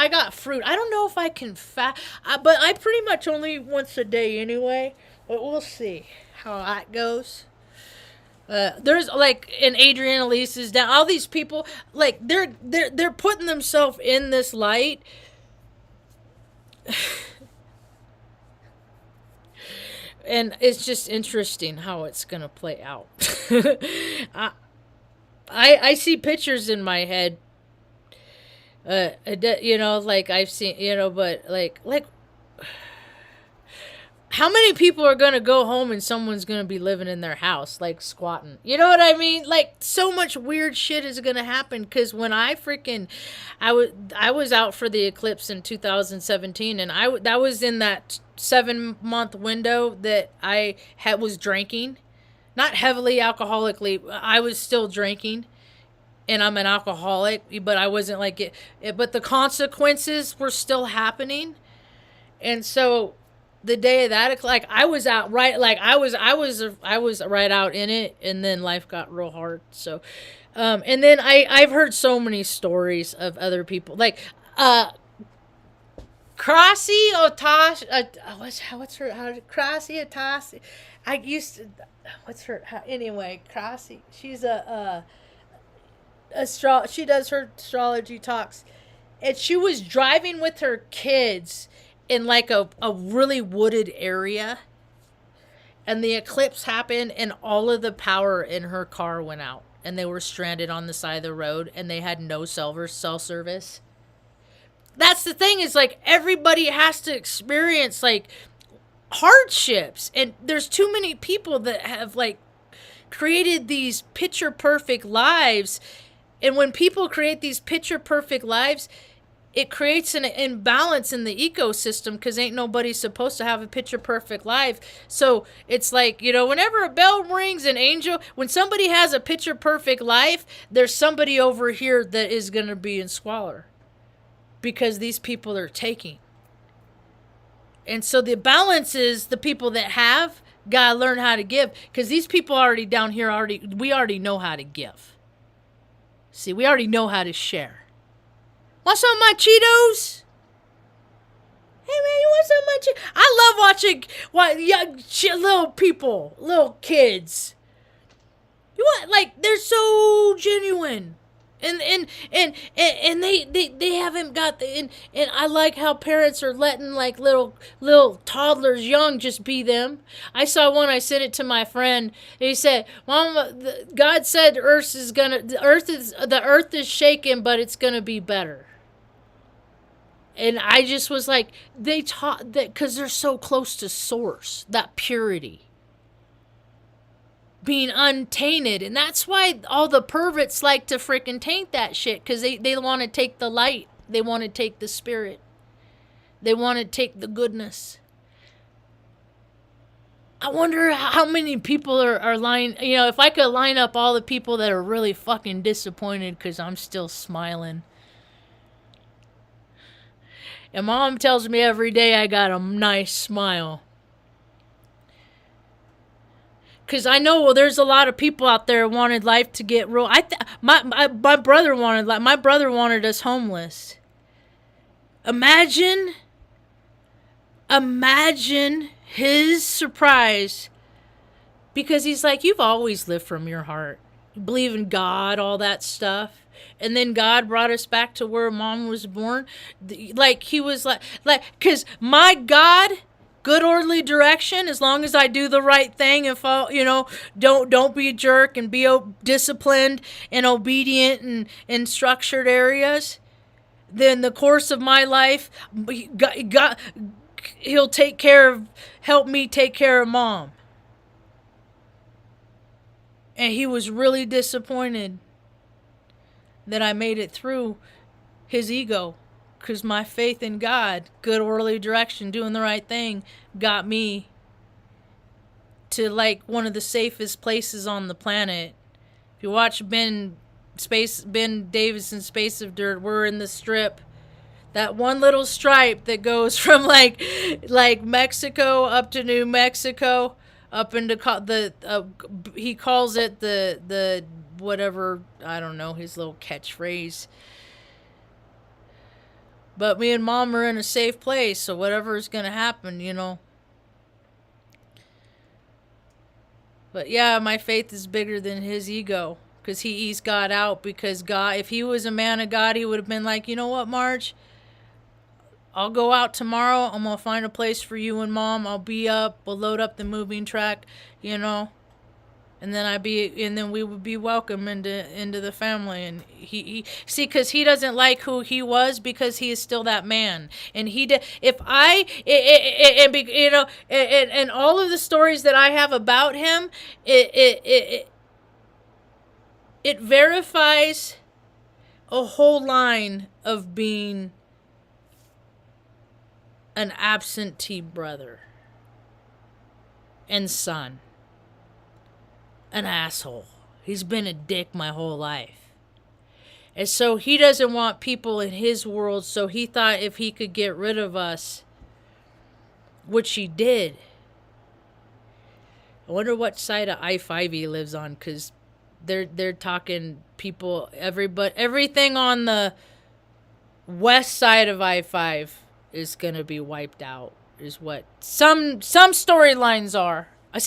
Speaker 1: got fruit. I don't know if I can but I pretty much only once a day anyway. But we'll see how that goes. There's like, and Adrienne Elise is down. All these people, like, they're putting themselves in this light. And it's just interesting how it's gonna play out. I see pictures in my head, you know, like I've seen, you know, but like, how many people are going to go home and someone's going to be living in their house, like squatting? You know what I mean? Like, so much weird shit is going to happen. Because when I was out for the eclipse in 2017, and that was in that 7-month window that I was drinking. Not heavily alcoholically. I was still drinking, and I'm an alcoholic, but I wasn't like it. But the consequences were still happening, and so the day of that, like, I was out right, like I was right out in it, and then life got real hard. So, and then I've heard so many stories of other people, like Krasi Otash. What's her? Krasi Otash. I used to. What's her? Anyway, Krasi. She's she does her astrology talks, and she was driving with her kids in like a really wooded area, and the eclipse happened, and all of the power in her car went out, and they were stranded on the side of the road, and they had no cell service. That's the thing, is like, everybody has to experience like hardships, and there's too many people that have like created these picture perfect lives, and when people create these picture perfect lives, it creates an imbalance in the ecosystem, because ain't nobody supposed to have a picture perfect life. So it's like, you know, whenever a bell rings, when somebody has a picture perfect life, there's somebody over here that is going to be in squalor, because these people are taking. And so the balance is the people that have gotta learn how to give, because these people already down here we already know how to give. See, we already know how to share. Want some of my Cheetos? Hey man, you want some of my Cheetos? I love watching young little people, little kids. You want, like, they're so genuine. And they haven't got and I like how parents are letting like little toddlers young just be them. I saw one, I sent it to my friend. He said, "Mom, God said the earth is shaking, but it's gonna be better." And I just was like, they taught that because they're so close to source, that purity, being untainted. And that's why all the perverts like to freaking taint that shit, because they want to take the light. They want to take the spirit. They want to take the goodness. I wonder how many people are lying. You know, if I could line up all the people that are really fucking disappointed because I'm still smiling. And Mom tells me every day I got a nice smile. Because I know, well, there's a lot of people out there who wanted life to get real. My brother wanted us homeless. Imagine his surprise, because he's like, you've always lived from your heart. You believe in God, all that stuff. And then God brought us back to where Mom was born. Like, he was like, because my God, good orderly direction, as long as I do the right thing and follow, you know, don't be a jerk and be disciplined and obedient in structured areas, then the course of my life, God, he'll help me take care of Mom. And he was really disappointed that I made it through his ego, because my faith in God, good orderly direction, doing the right thing, got me to like one of the safest places on the planet. If you watch Ben Davison's Space of Dirt, we're in the Strip. That one little stripe that goes from like Mexico up to New Mexico, up into he calls it the whatever, I don't know, his little catchphrase. But me and Mom are in a safe place, so whatever is going to happen, you know. But yeah, my faith is bigger than his ego, because he's got out, because God, if he was a man of God, he would have been like, you know what, Marge? I'll go out tomorrow. I'm going to find a place for you and Mom. I'll be up. We'll load up the moving track, you know. And then we would be welcome into the family. And he see, because he doesn't like who he was, because he is still that man. And you know, and all of the stories that I have about him, it verifies a whole line of being an absentee brother and son. An asshole. He's been a dick my whole life. And so he doesn't want people in his world, so he thought if he could get rid of us, which he did. I wonder what side of I-5 he lives on, because they're talking people, everything on the west side of I-5 is going to be wiped out, is what some storylines are. I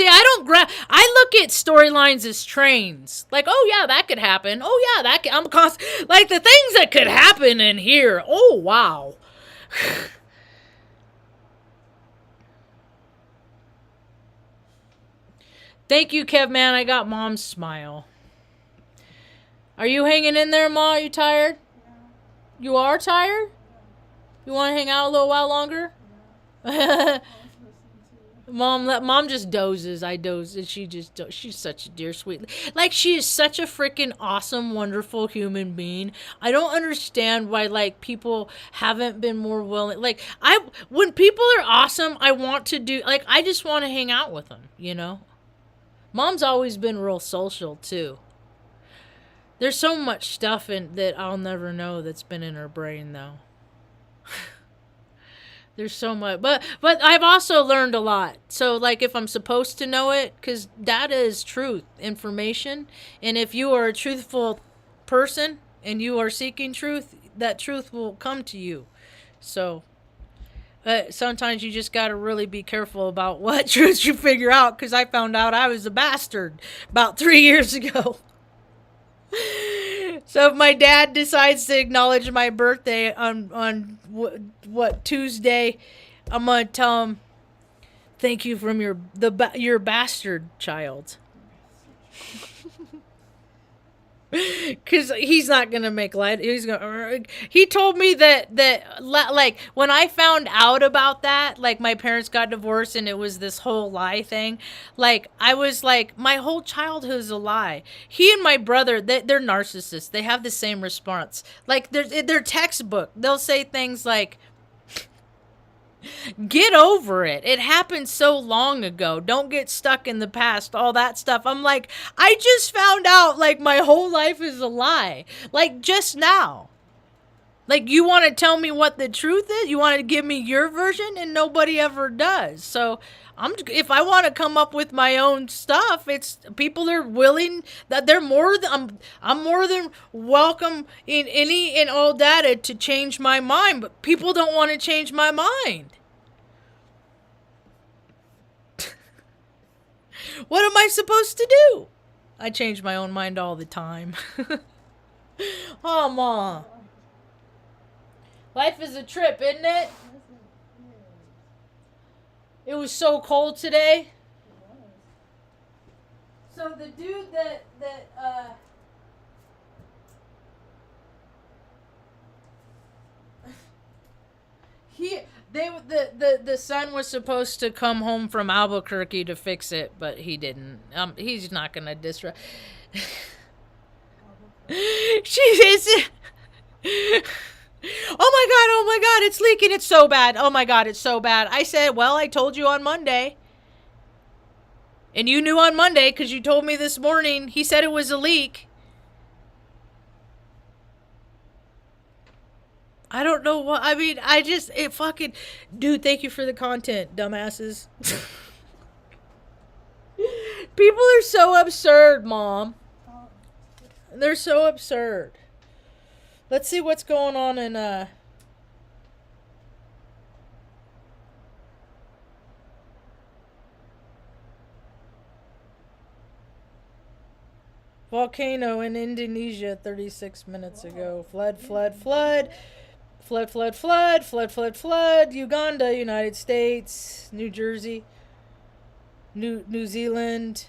Speaker 1: look at storylines as trains. Like, oh yeah, that could happen. Oh yeah, like the things that could happen in here. Oh wow. Thank you, Kev, man. I got Mom's smile. Are you hanging in there, Ma? Are you tired? Yeah. You are tired? You want to hang out a little while longer? Yeah. Mom just dozes. I doze, and she's such a dear, sweet. Like, she is such a freaking awesome, wonderful human being. I don't understand why, like, people haven't been more willing. Like, when people are awesome, I want to do, like, I just want to hang out with them, you know? Mom's always been real social, too. There's so much stuff that I'll never know that's been in her brain, though. There's so much, but I've also learned a lot. So, like, if I'm supposed to know it, because data is truth, information, and if you are a truthful person and you are seeking truth, that truth will come to you. So, sometimes you just got to really be careful about what truths you figure out, because I found out I was a bastard about 3 years ago. So if my dad decides to acknowledge my birthday on Tuesday, I'm gonna tell him, "Thank you from your bastard child," because he's not gonna make light. He told me that like when I found out about that, like my parents got divorced and it was this whole lie thing. Like I was like, my whole childhood is a lie. He and my brother, they're narcissists. They have the same response. Like their textbook, they'll say things like, Get over it. It happened so long ago. Don't get stuck in the past, all that stuff. I'm like, I just found out like my whole life is a lie. Like just now. Like, you want to tell me what the truth is? You want to give me your version? And nobody ever does. So, if I want to come up with my own stuff, it's people are willing that they're more than I'm more than welcome in any and all data to change my mind, but people don't want to change my mind. What am I supposed to do? I change my own mind all the time. Oh, Ma. Life is a trip, isn't it? It was so cold today. So the dude that the son was supposed to come home from Albuquerque to fix it, but he didn't. He's not gonna disrupt. She is. Oh my god, it's leaking, it's so bad. Oh my god, it's so bad. I said, well, I told you on Monday. And you knew on Monday because you told me this morning. He said it was a leak. I don't know what, I mean, it fucking, dude, thank you for the content, dumbasses. People are so absurd, Mom. They're so absurd. Let's see what's going on in, volcano in Indonesia 36 minutes ago. Flood. Uganda, United States, New Jersey, New Zealand.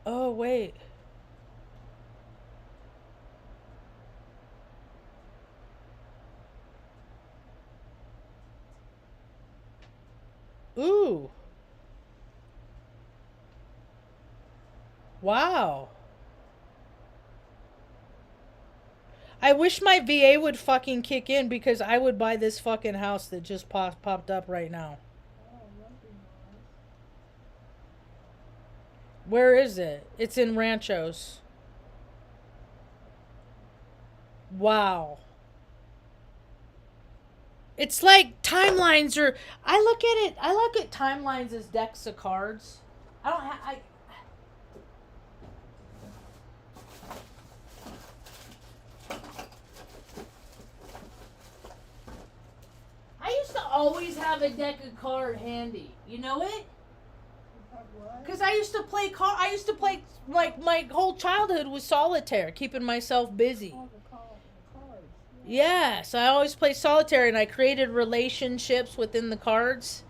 Speaker 1: Oh, wait. Ooh. Wow. I wish my VA would fucking kick in because I would buy this fucking house that just popped up right now. Where is it? It's in Ranchos. Wow. It's like timelines are. I look at timelines as decks of cards. I don't have. I used to always have a deck of card handy. You know it? Because I used to play like my whole childhood was solitaire, keeping myself busy. Yes, I always play solitaire, and I created relationships within the cards.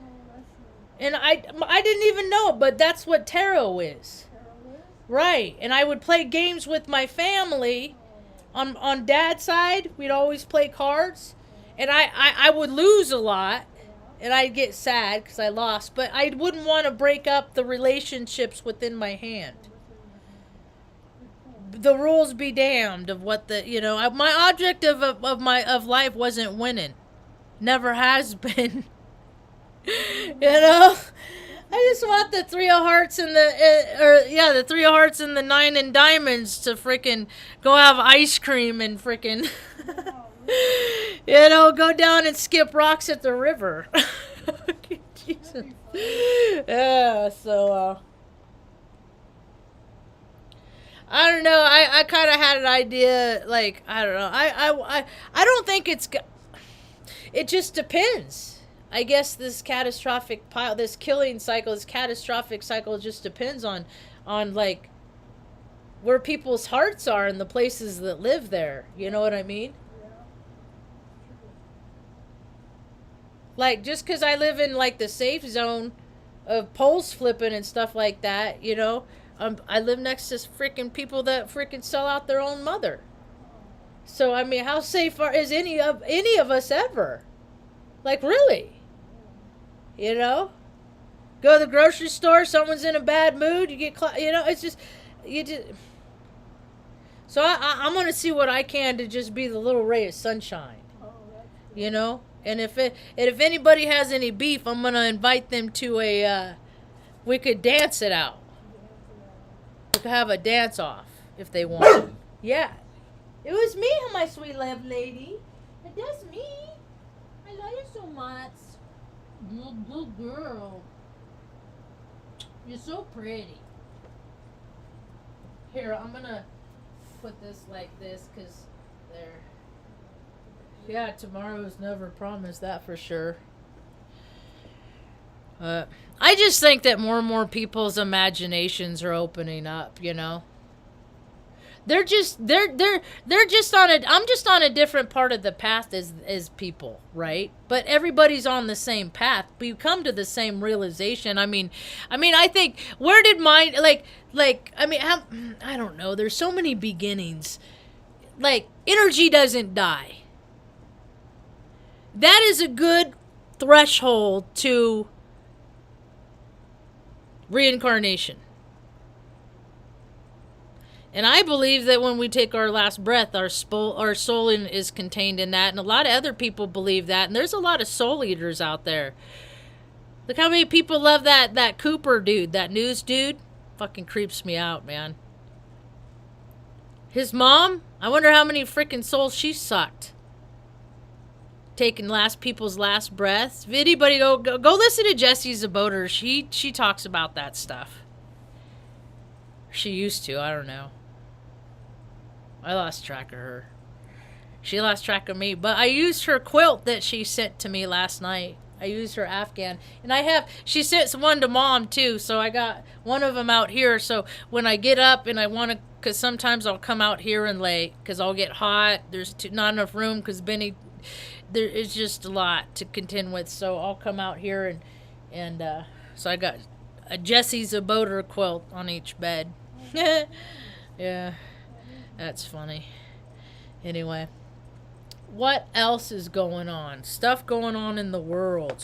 Speaker 1: And I didn't even know it, but that's what tarot is. Right, and I would play games with my family. On Dad's side, we'd always play cards. And I would lose a lot, and I'd get sad because I lost. But I wouldn't want to break up the relationships within my hand. The rules be damned of what my object of life wasn't winning, never has been. I just want the 3 of hearts and the 3 of hearts and the 9 and diamonds to freaking go have ice cream and freaking go down and skip rocks at the river. Jesus. Yeah, so I don't know. I kind of had an idea, like, I don't know. I don't think it just depends. I guess this killing cycle, this catastrophic cycle just depends on like where people's hearts are and the places that live there. You know what I mean? Like, just because I live in like the safe zone of poles flipping and stuff like that, I live next to freaking people that freaking sell out their own mother. So I mean, how safe is any of us ever? Like, really? Go to the grocery store, someone's in a bad mood, you get it's just So I'm gonna see what I can to just be the little ray of sunshine. You know, and if anybody has any beef, I'm gonna invite them to a. We could dance it out. We could have a dance off if they want. Yeah, it was me, my sweet love lady. That's me. I love you so much. Good girl. You're so pretty. Here, I'm gonna put this like this because there. Yeah, tomorrow's never promised, that for sure. I just think that more and more people's imaginations are opening up, you know. They're just on a I'm just on a different part of the path as people, right? But everybody's on the same path. But you come to the same realization. I mean I think where did mine I don't know. There's so many beginnings. Like energy doesn't die. That is a good threshold to reincarnation. And I believe that when we take our last breath, our soul is contained in that. And a lot of other people believe that. And there's a lot of soul eaters out there. Look how many people love that Cooper dude, that news dude. Fucking creeps me out, man. His mom, I wonder how many freaking souls she sucked. Taking people's last breaths. If anybody go listen to Jessie Zaboter. She talks about that stuff. She used to. I don't know. I lost track of her. She lost track of me. But I used her quilt that she sent to me last night. I used her Afghan. And she sent one to Mom too. So I got one of them out here. So when I get up and I want to, because sometimes I'll come out here and lay. Because I'll get hot. There's not enough room because Benny, there is just a lot to contend with. So I'll come out here and so I got a Jessie Zaboter quilt on each bed. Yeah. That's funny. Anyway. What else is going on? Stuff going on in the world.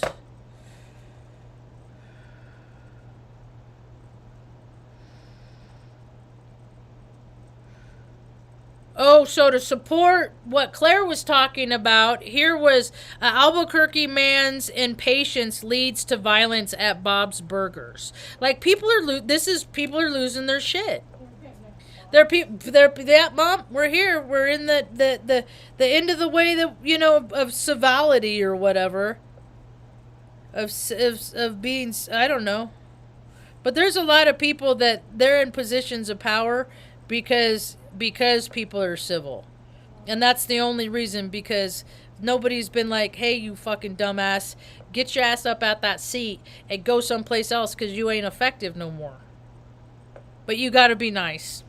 Speaker 1: Oh, so to support what Claire was talking about, here was Albuquerque man's impatience leads to violence at Bob's Burgers. Like people are losing their shit. They're Mom, we're here. We're in the end of the way that, you know, of civility or whatever. Of being, I don't know. But there's a lot of people that they're in positions of power because people are civil. And that's the only reason, because nobody's been like, hey, you fucking dumbass, get your ass up at that seat and go someplace else because you ain't effective no more. But you gotta be nice.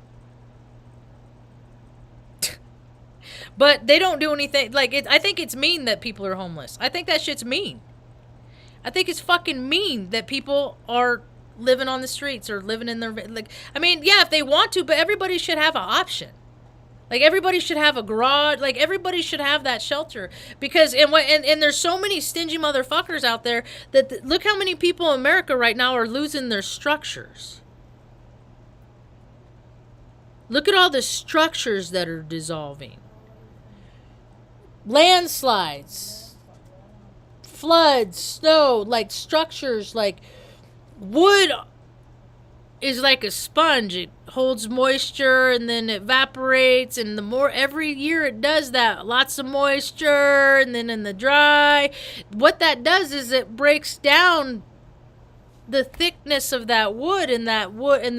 Speaker 1: But they don't do anything. Like, I think it's mean that people are homeless. I think that shit's mean. I think it's fucking mean that people are living on the streets or living in their, like, I mean, yeah, if they want to, but everybody should have an option. Like, everybody should have a garage. Like, everybody should have that shelter. Because, and there's so many stingy motherfuckers out there that, look how many people in America right now are losing their structures. Look at all the structures that are dissolving. Landslides, floods, snow, like structures, like wood is like a sponge. It holds moisture and then it evaporates, and the more every year it does that, lots of moisture, and then in the dry, what that does is it breaks down the thickness of that wood, and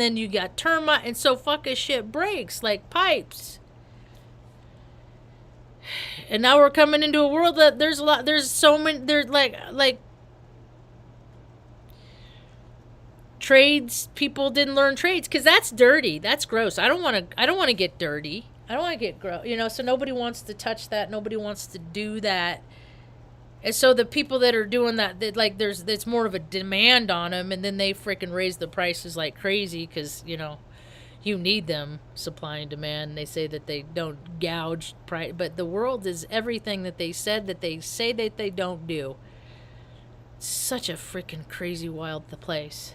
Speaker 1: then you got termite, and so fucking shit breaks like pipes. And now we're coming into a world that there's so many, there's like trades, people didn't learn trades because that's dirty. That's gross. I don't want to get dirty. I don't want to get gross, you know, so nobody wants to touch that. Nobody wants to do that. And so the people that are doing that, it's more of a demand on them, and then they freaking raise the prices like crazy because, you know, you need them, supply and demand. They say that they don't gouge price, but the world is everything that they said that they say that they don't do. It's such a freaking crazy wild place.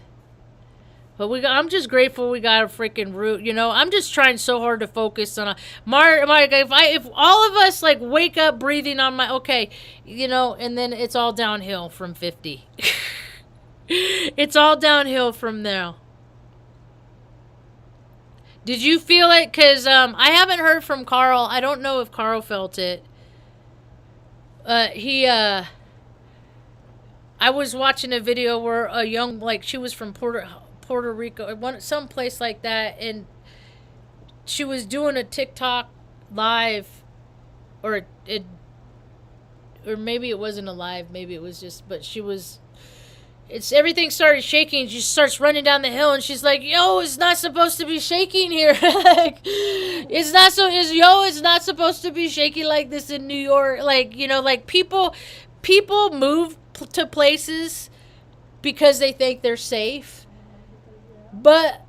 Speaker 1: But I'm just grateful we got a freaking root. You know, I'm just trying so hard to focus on if all of us like wake up breathing on my okay, you know, and then it's all downhill from 50. It's all downhill from there. Did you feel it? Because I haven't heard from Carl. I don't know if Carl felt it. I was watching a video where a young, like, she was from Puerto Rico, some place like that, and she was doing a TikTok live, or or maybe it wasn't a live, maybe it was just, but she was. Everything started shaking. She starts running down the hill, and she's like, "Yo, it's not supposed to be shaking here. Like, it's not supposed to be shaking like this in New York. Like, you know, like people move to places because they think they're safe, but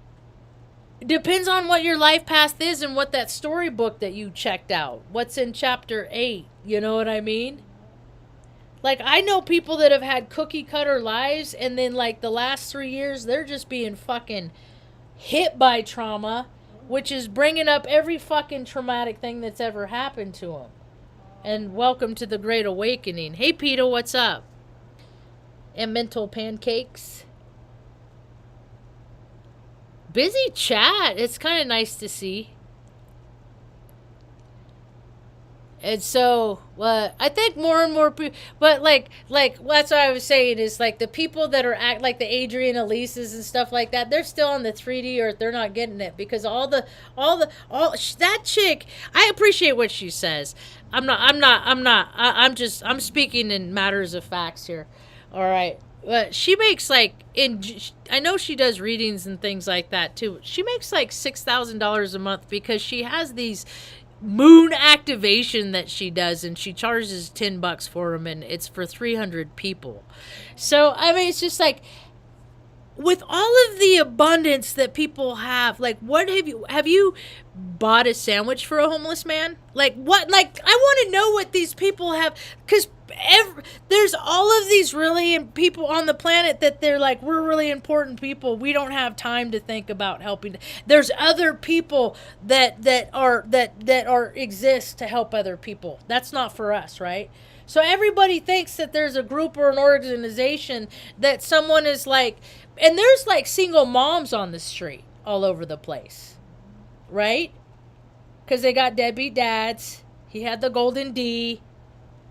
Speaker 1: it depends on what your life path is and what that storybook that you checked out. What's in chapter 8? You know what I mean?" Like, I know people that have had cookie cutter lives, and then, like, the last 3 years, they're just being fucking hit by trauma, which is bringing up every fucking traumatic thing that's ever happened to them. And welcome to the Great Awakening. Hey, Peter, what's up? And mental pancakes. Busy chat. It's kind of nice to see. And so, I think more and more people, but like that's what I was saying is like the people that are like the Adrian Elises and stuff like that, they're still on the 3D or they're not getting it because that chick, I appreciate what she says. I'm speaking in matters of facts here. All right. But she makes like, I know she does readings and things like that too. She makes like $6,000 a month because she has these moon activation that she does, and she charges $10 for them, and it's for 300 people. So I mean, it's just like, with all of the abundance that people have, like, what have you bought a sandwich for a homeless man? Like, what? Like, I want to know what these people have, because there's all of these really people on the planet that they're like, we're really important people. We don't have time to think about helping. There's other people that exist to help other people. That's not for us, right? So everybody thinks that there's a group or an organization that someone is like, and there's like single moms on the street all over the place, right? Because they got deadbeat dads. He had the golden D,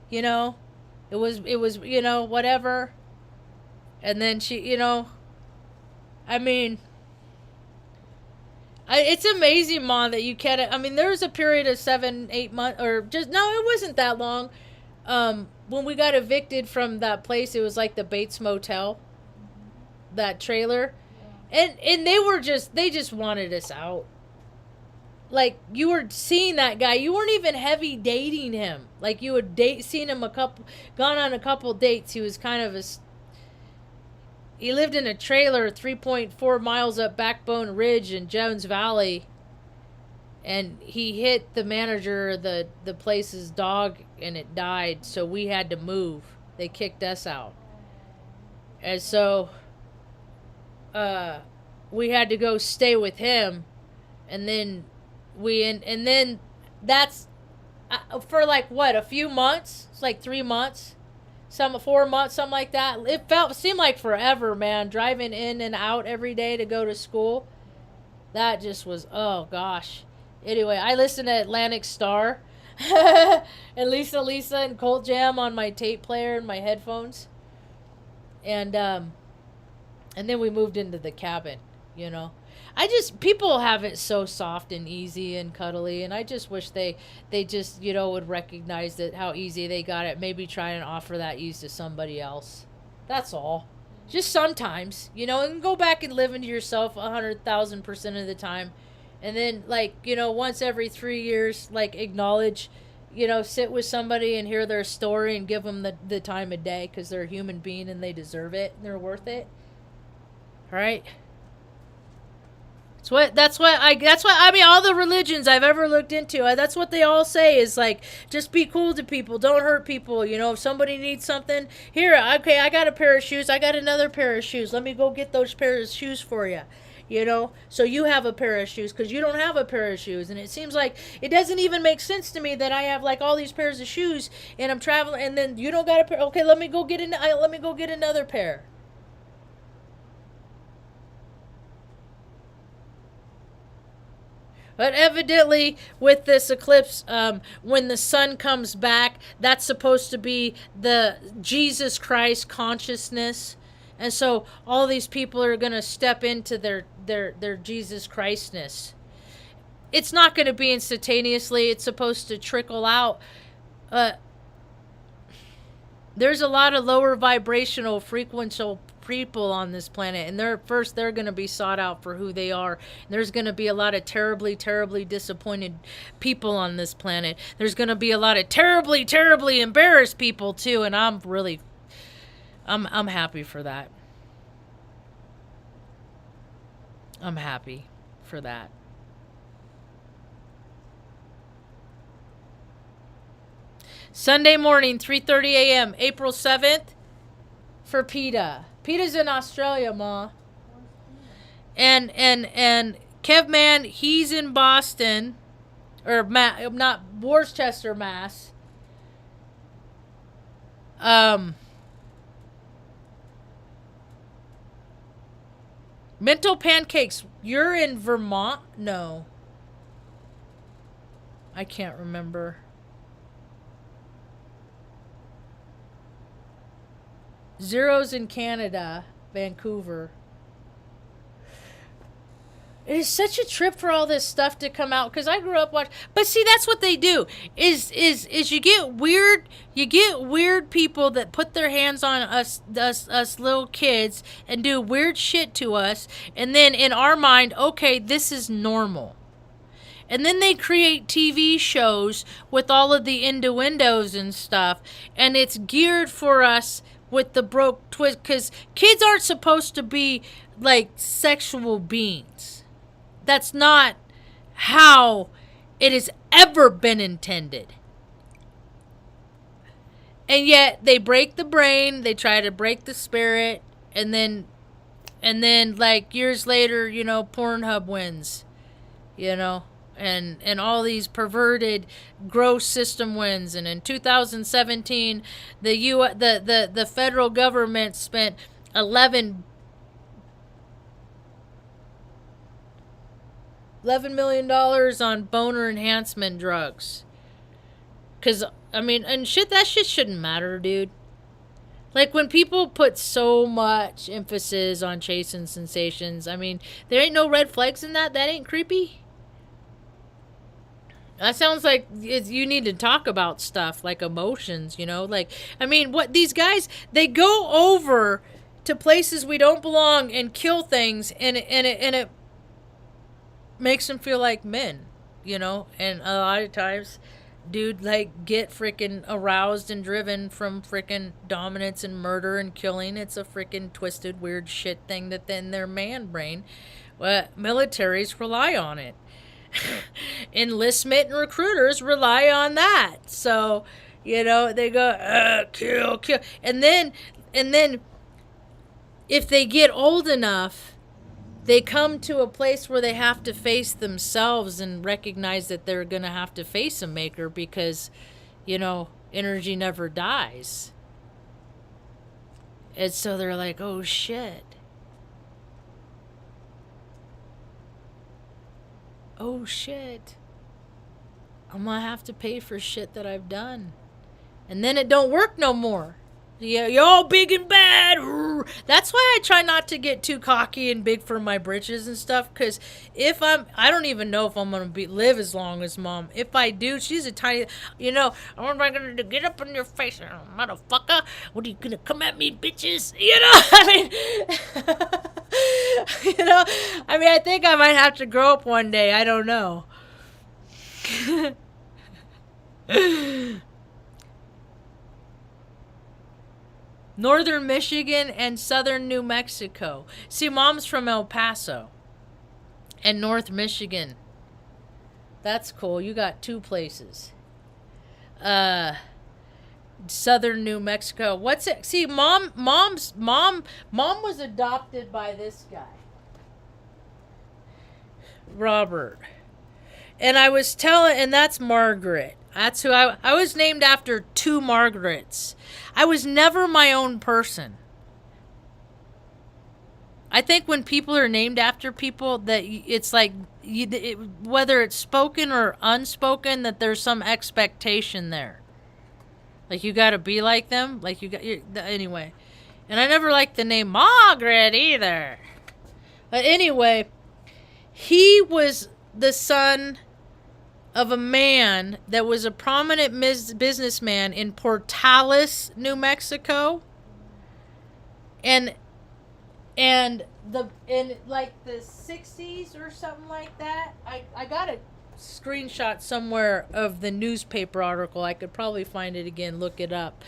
Speaker 1: you know. It was, you know, whatever. And then she, you know, I mean, it's amazing, Mom, that you can't. I mean, there was a period of 7-8 months, or just, no, it wasn't that long. When we got evicted from that place, it was like the Bates Motel, that trailer. And they just wanted us out. Like, you were seeing that guy, you weren't even heavy dating him. Like, you had seen him gone on a couple dates. He was kind of he lived in a trailer 3.4 miles up Backbone Ridge in Jones Valley. And he hit the manager of the place's dog, and it died. So we had to move. They kicked us out. And so we had to go stay with him. And then that's for like what, a few months? It's like 3 months, 4 months, something like that. It seemed like forever, man. Driving in and out every day to go to school. That just was, oh gosh. Anyway, I listened to Atlantic Star and Lisa and Colt Jam on my tape player and my headphones. And then we moved into the cabin, you know. People have it so soft and easy and cuddly, and I just wish they just, you know, would recognize that how easy they got it. Maybe try and offer that ease to somebody else. That's all. Just sometimes, you know, and go back and live into yourself 100,000% of the time. And then, like, you know, once every 3 years, like, acknowledge, you know, sit with somebody and hear their story and give them the time of day, because they're a human being and they deserve it and they're worth it. All right? That's what I mean, all the religions I've ever looked into, that's what they all say is like, just be cool to people, don't hurt people. You know, if somebody needs something, here, okay, I got a pair of shoes, I got another pair of shoes, let me go get those pairs of shoes for you. You know, so you have a pair of shoes because you don't have a pair of shoes. And it seems like it doesn't even make sense to me that I have like all these pairs of shoes and I'm traveling and then you don't got a pair. Okay, let me go get another pair. But evidently, with this eclipse, when the sun comes back, that's supposed to be the Jesus Christ consciousness. And so all these people are going to step into their Jesus Christness. It's not going to be instantaneously. It's supposed to trickle out. There's a lot of lower vibrational frequential people on this planet, and they're going to be sought out for who they are. There's going to be a lot of terribly disappointed people on this planet. There's going to be a lot of terribly embarrassed people too, and I'm happy for that. I'm happy for that. Sunday morning, 3:30 a.m., April 7th, for PETA. PETA's in Australia, Ma. And Kevman, he's in Boston, or not Worcester, Mass. Mental Pancakes, you're in Vermont? No. I can't remember. Zero's in Canada, Vancouver. It is such a trip for all this stuff to come out because I grew up watching. But see, that's what they do. Is you get weird people that put their hands on us little kids and do weird shit to us, and then in our mind, okay, this is normal. And then they create TV shows with all of the innuendos and stuff, and it's geared for us with the broke twist, because kids aren't supposed to be like sexual beings. That's not how it has ever been intended. And yet they break the brain, they try to break the spirit, and then like years later, you know, Pornhub wins, you know. And all these perverted gross system wins. And in 2017 the federal government spent $11 million on boner enhancement drugs. Cause I mean, and that shit shouldn't matter, dude. Like when people put so much emphasis on chasing sensations, I mean, there ain't no red flags in that. That ain't creepy. That sounds like you need to talk about stuff like emotions, you know? Like, I mean, what these guys, they go over to places we don't belong and kill things, and it makes them feel like men, you know? And a lot of times, dude, like, get freaking aroused and driven from freaking dominance and murder and killing. It's a freaking twisted, weird shit thing that then their man brain, militaries rely on it. Enlistment and recruiters rely on that. So, you know, they go, kill. And then if they get old enough, they come to a place where they have to face themselves and recognize that they're going to have to face a maker because, you know, energy never dies. And so they're like, oh shit. Oh shit, I'm gonna have to pay for shit that I've done. And then it don't work no more. Yeah, you're all big and bad. That's why I try not to get too cocky and big for my britches and stuff. Because I don't even know if I'm gonna live as long as Mom. If I do, she's a tiny, you know, what am I gonna do? Get up in your face, motherfucker? What are you gonna come at me, bitches? You know, I mean, you know, I mean, I think I might have to grow up one day. I don't know. Northern Michigan and southern New Mexico. See, Mom's from El Paso. And North Michigan. That's cool. You got two places. Southern New Mexico. What's it? See, mom's mom was adopted by this guy, Robert. And I was telling, and that's Margaret. That's who I was named after two Margarets. I was never my own person. I think when people are named after people, that it's like, whether it's spoken or unspoken, that there's some expectation there. Like, you got to be like them. Like, anyway. And I never liked the name Margaret either. But anyway, he was the son of a man that was a prominent businessman in Portales, New Mexico. And like the 60s or something like that. I got a screenshot somewhere of the newspaper article. I could probably find it again, look it up.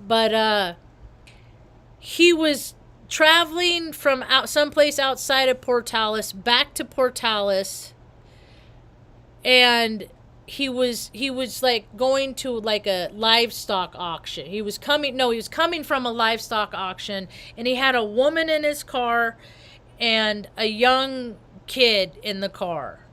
Speaker 1: But he was traveling from someplace outside of Portales back to Portales, and he was like going to like a livestock auction. He was coming from a livestock auction, and he had a woman in his car and a young kid in the car.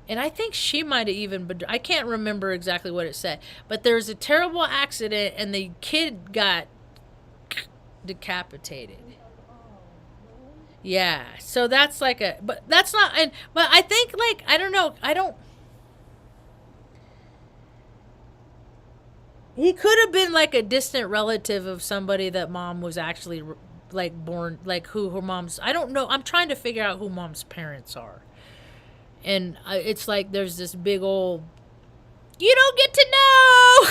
Speaker 1: And I think she might have even been, I can't remember exactly what it said, but there was a terrible accident and the kid got decapitated. Yeah, so that's like but that's not, but I think, like, I don't know, he could have been like a distant relative of somebody that mom was actually like born, like who her mom's, I don't know, I'm trying to figure out who mom's parents are. And it's like there's this big old, you don't get to know.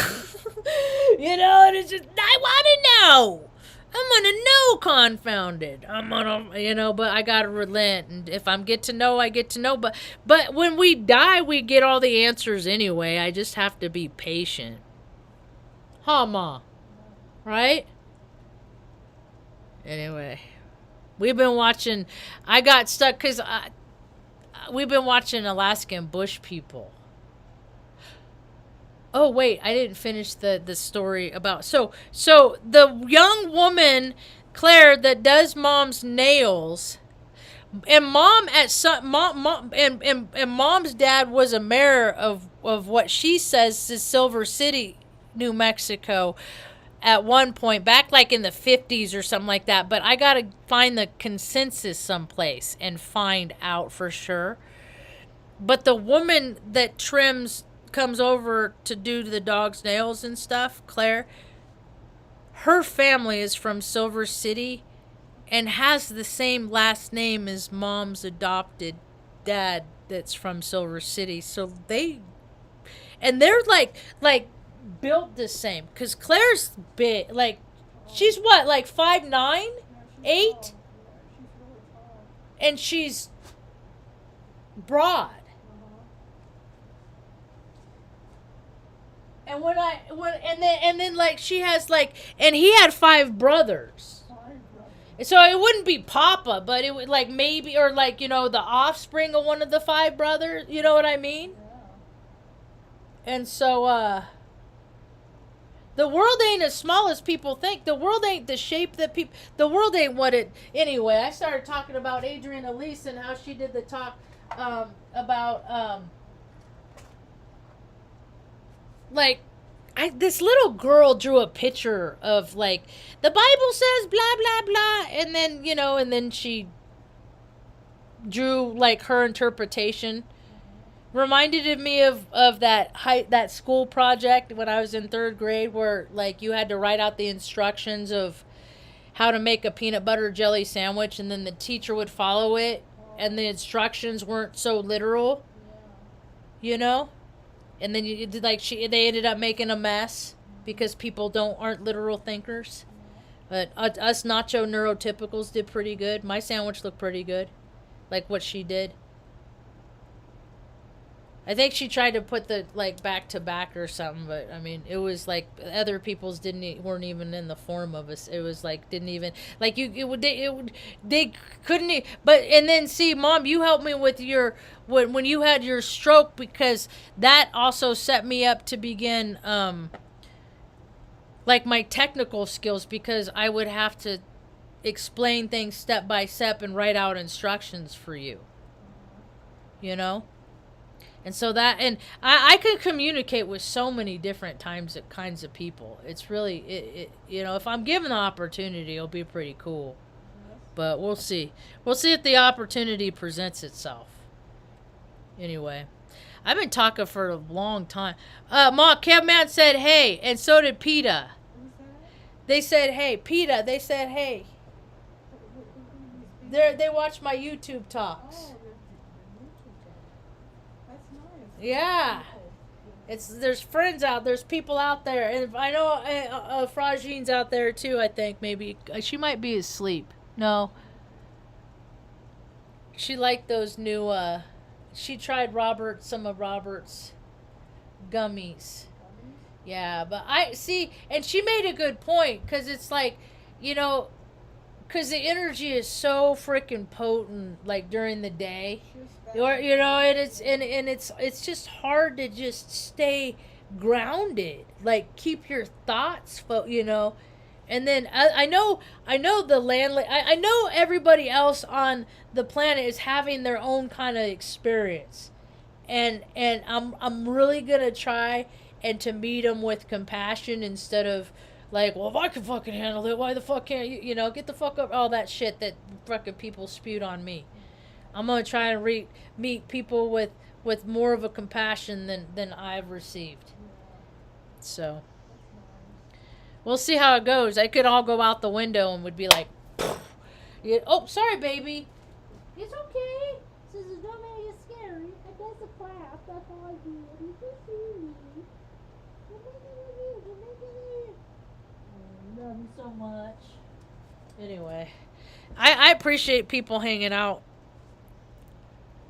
Speaker 1: And it's just, I want to know. I'm going to know, confounded. I'm going to, but I got to relent. And if I get to know, I get to know. But when we die, we get all the answers anyway. I just have to be patient. Huh, Ma? Right? Anyway, we've been watching, I got stuck because we've been watching Alaskan Bush People. Oh, wait, I didn't finish the story about... So the young woman, Claire, that does mom's nails, and mom's dad was a mayor of what she says is Silver City, New Mexico, at one point, back like in the 50s or something like that. But I got to find the consensus someplace and find out for sure. But the woman that comes over to do the dog's nails and stuff, Claire, her family is from Silver City and has the same last name as mom's adopted dad that's from Silver City. So they're like built the same, because Claire's big, like, she's what, like 5'9", 8, and she's broad. And and then like she has like, and he had 5 brothers. So it wouldn't be Papa, but it would like maybe, or like, the offspring of one of the 5 brothers. You know what I mean? And so, the world ain't as small as people think. The world ain't the shape that people... The world ain't what it... Anyway, I started talking about Adrienne Elise and how she did the talk about... this little girl drew a picture of, like, the Bible says blah, blah, blah. And then, and then she drew, like, her interpretation. Reminded me of that school project when I was in 3rd grade, where like you had to write out the instructions of how to make a peanut butter jelly sandwich, and then the teacher would follow it, and the instructions weren't so literal, and then you did they ended up making a mess because people aren't literal thinkers. But us nacho neurotypicals did pretty good. My sandwich looked pretty good, like what she did. I think she tried to put the like back to back or something, but I mean, it was like other people's weren't even in the form of us. It was like didn't even like they couldn't. But and then see, Mom, you helped me with your when you had your stroke, because that also set me up to begin like my technical skills, because I would have to explain things step by step and write out instructions for you. You know. And so that, and I can communicate with so many different kinds of people. It's really, if I'm given the opportunity, it'll be pretty cool. But we'll see. We'll see if the opportunity presents itself. Anyway, I've been talking for a long time. Kevman said hey, and so did PETA. They said hey. PETA, they said hey. They watch my YouTube talks. Yeah, there's friends out, there's people out there, and I know Fragine's out there too. I think maybe she might be asleep. No, she liked those new. She tried some of Robert's gummies. Yeah, but I see, and she made a good point, because it's like, because the energy is so freaking potent, like during the day. Or and it's just hard to just stay grounded, like keep your thoughts, and then I know the landlady, I know everybody else on the planet is having their own kind of experience, and I'm really gonna try and to meet them with compassion, instead of like, well, if I can fucking handle it, why the fuck can't you? Get the fuck up, all that shit that fucking people spewed on me. I'm going to try and meet people with more of a compassion than I've received. So, we'll see how it goes. I could all go out the window and would be like, oh, sorry, baby. It's okay. This is don't make it scary. I does a clap. That's all I do. You can see me. I love you so much. Anyway, I appreciate people hanging out.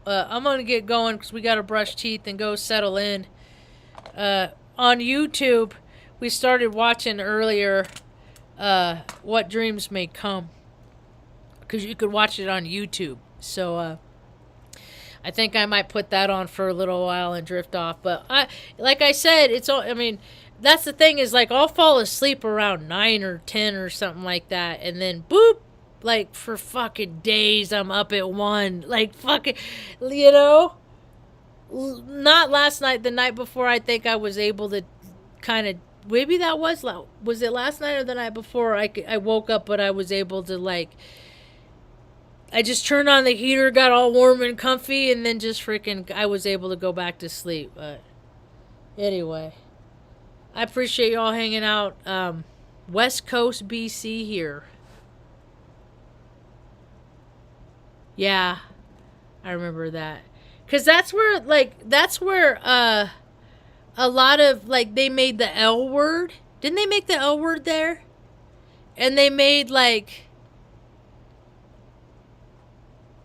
Speaker 1: I'm going to get going because we got to brush teeth and go settle in. On YouTube, we started watching earlier What Dreams May Come, because you could watch it on YouTube. So I think I might put that on for a little while and drift off. But like I said, that's the thing, is like I'll fall asleep around 9 or 10 or something like that, and then boop, like for fucking days I'm up at 1, like fucking, not last night, the night before. I think I was able to kind of, maybe that was it last night or the night before? I woke up, but I was able to, like, I just turned on the heater, got all warm and comfy, and then just freaking, I was able to go back to sleep. But anyway, I appreciate y'all hanging out. West Coast BC here. Yeah, I remember that. Because that's where a lot of, like, they made the L word. Didn't they make the L word there? And they made, like,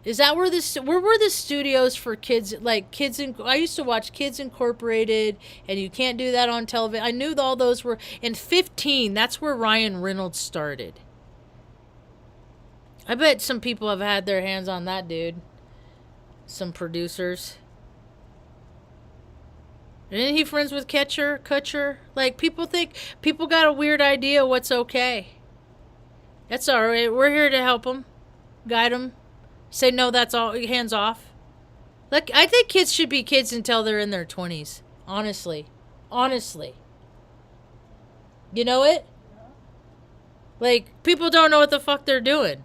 Speaker 1: is that where where were the studios for kids, like I used to watch Kids Incorporated, and You Can't Do That on Television. I knew all those were, in 15, that's where Ryan Reynolds started. I bet some people have had their hands on that dude. Some producers. Isn't he friends with Kutcher? Like, people got a weird idea what's okay. That's alright. We're here to help them. Guide them. Say, no, that's all. Hands off. Like, I think kids should be kids until they're in their 20s. Honestly. You know it? Like, people don't know what the fuck they're doing.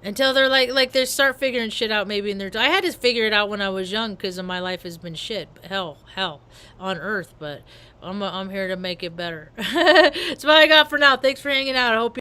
Speaker 1: Until they're like they start figuring shit out, maybe in their... I had to figure it out when I was young, because my life has been shit. Hell on earth. But I'm here to make it better. That's what I got for now. Thanks for hanging out. I hope you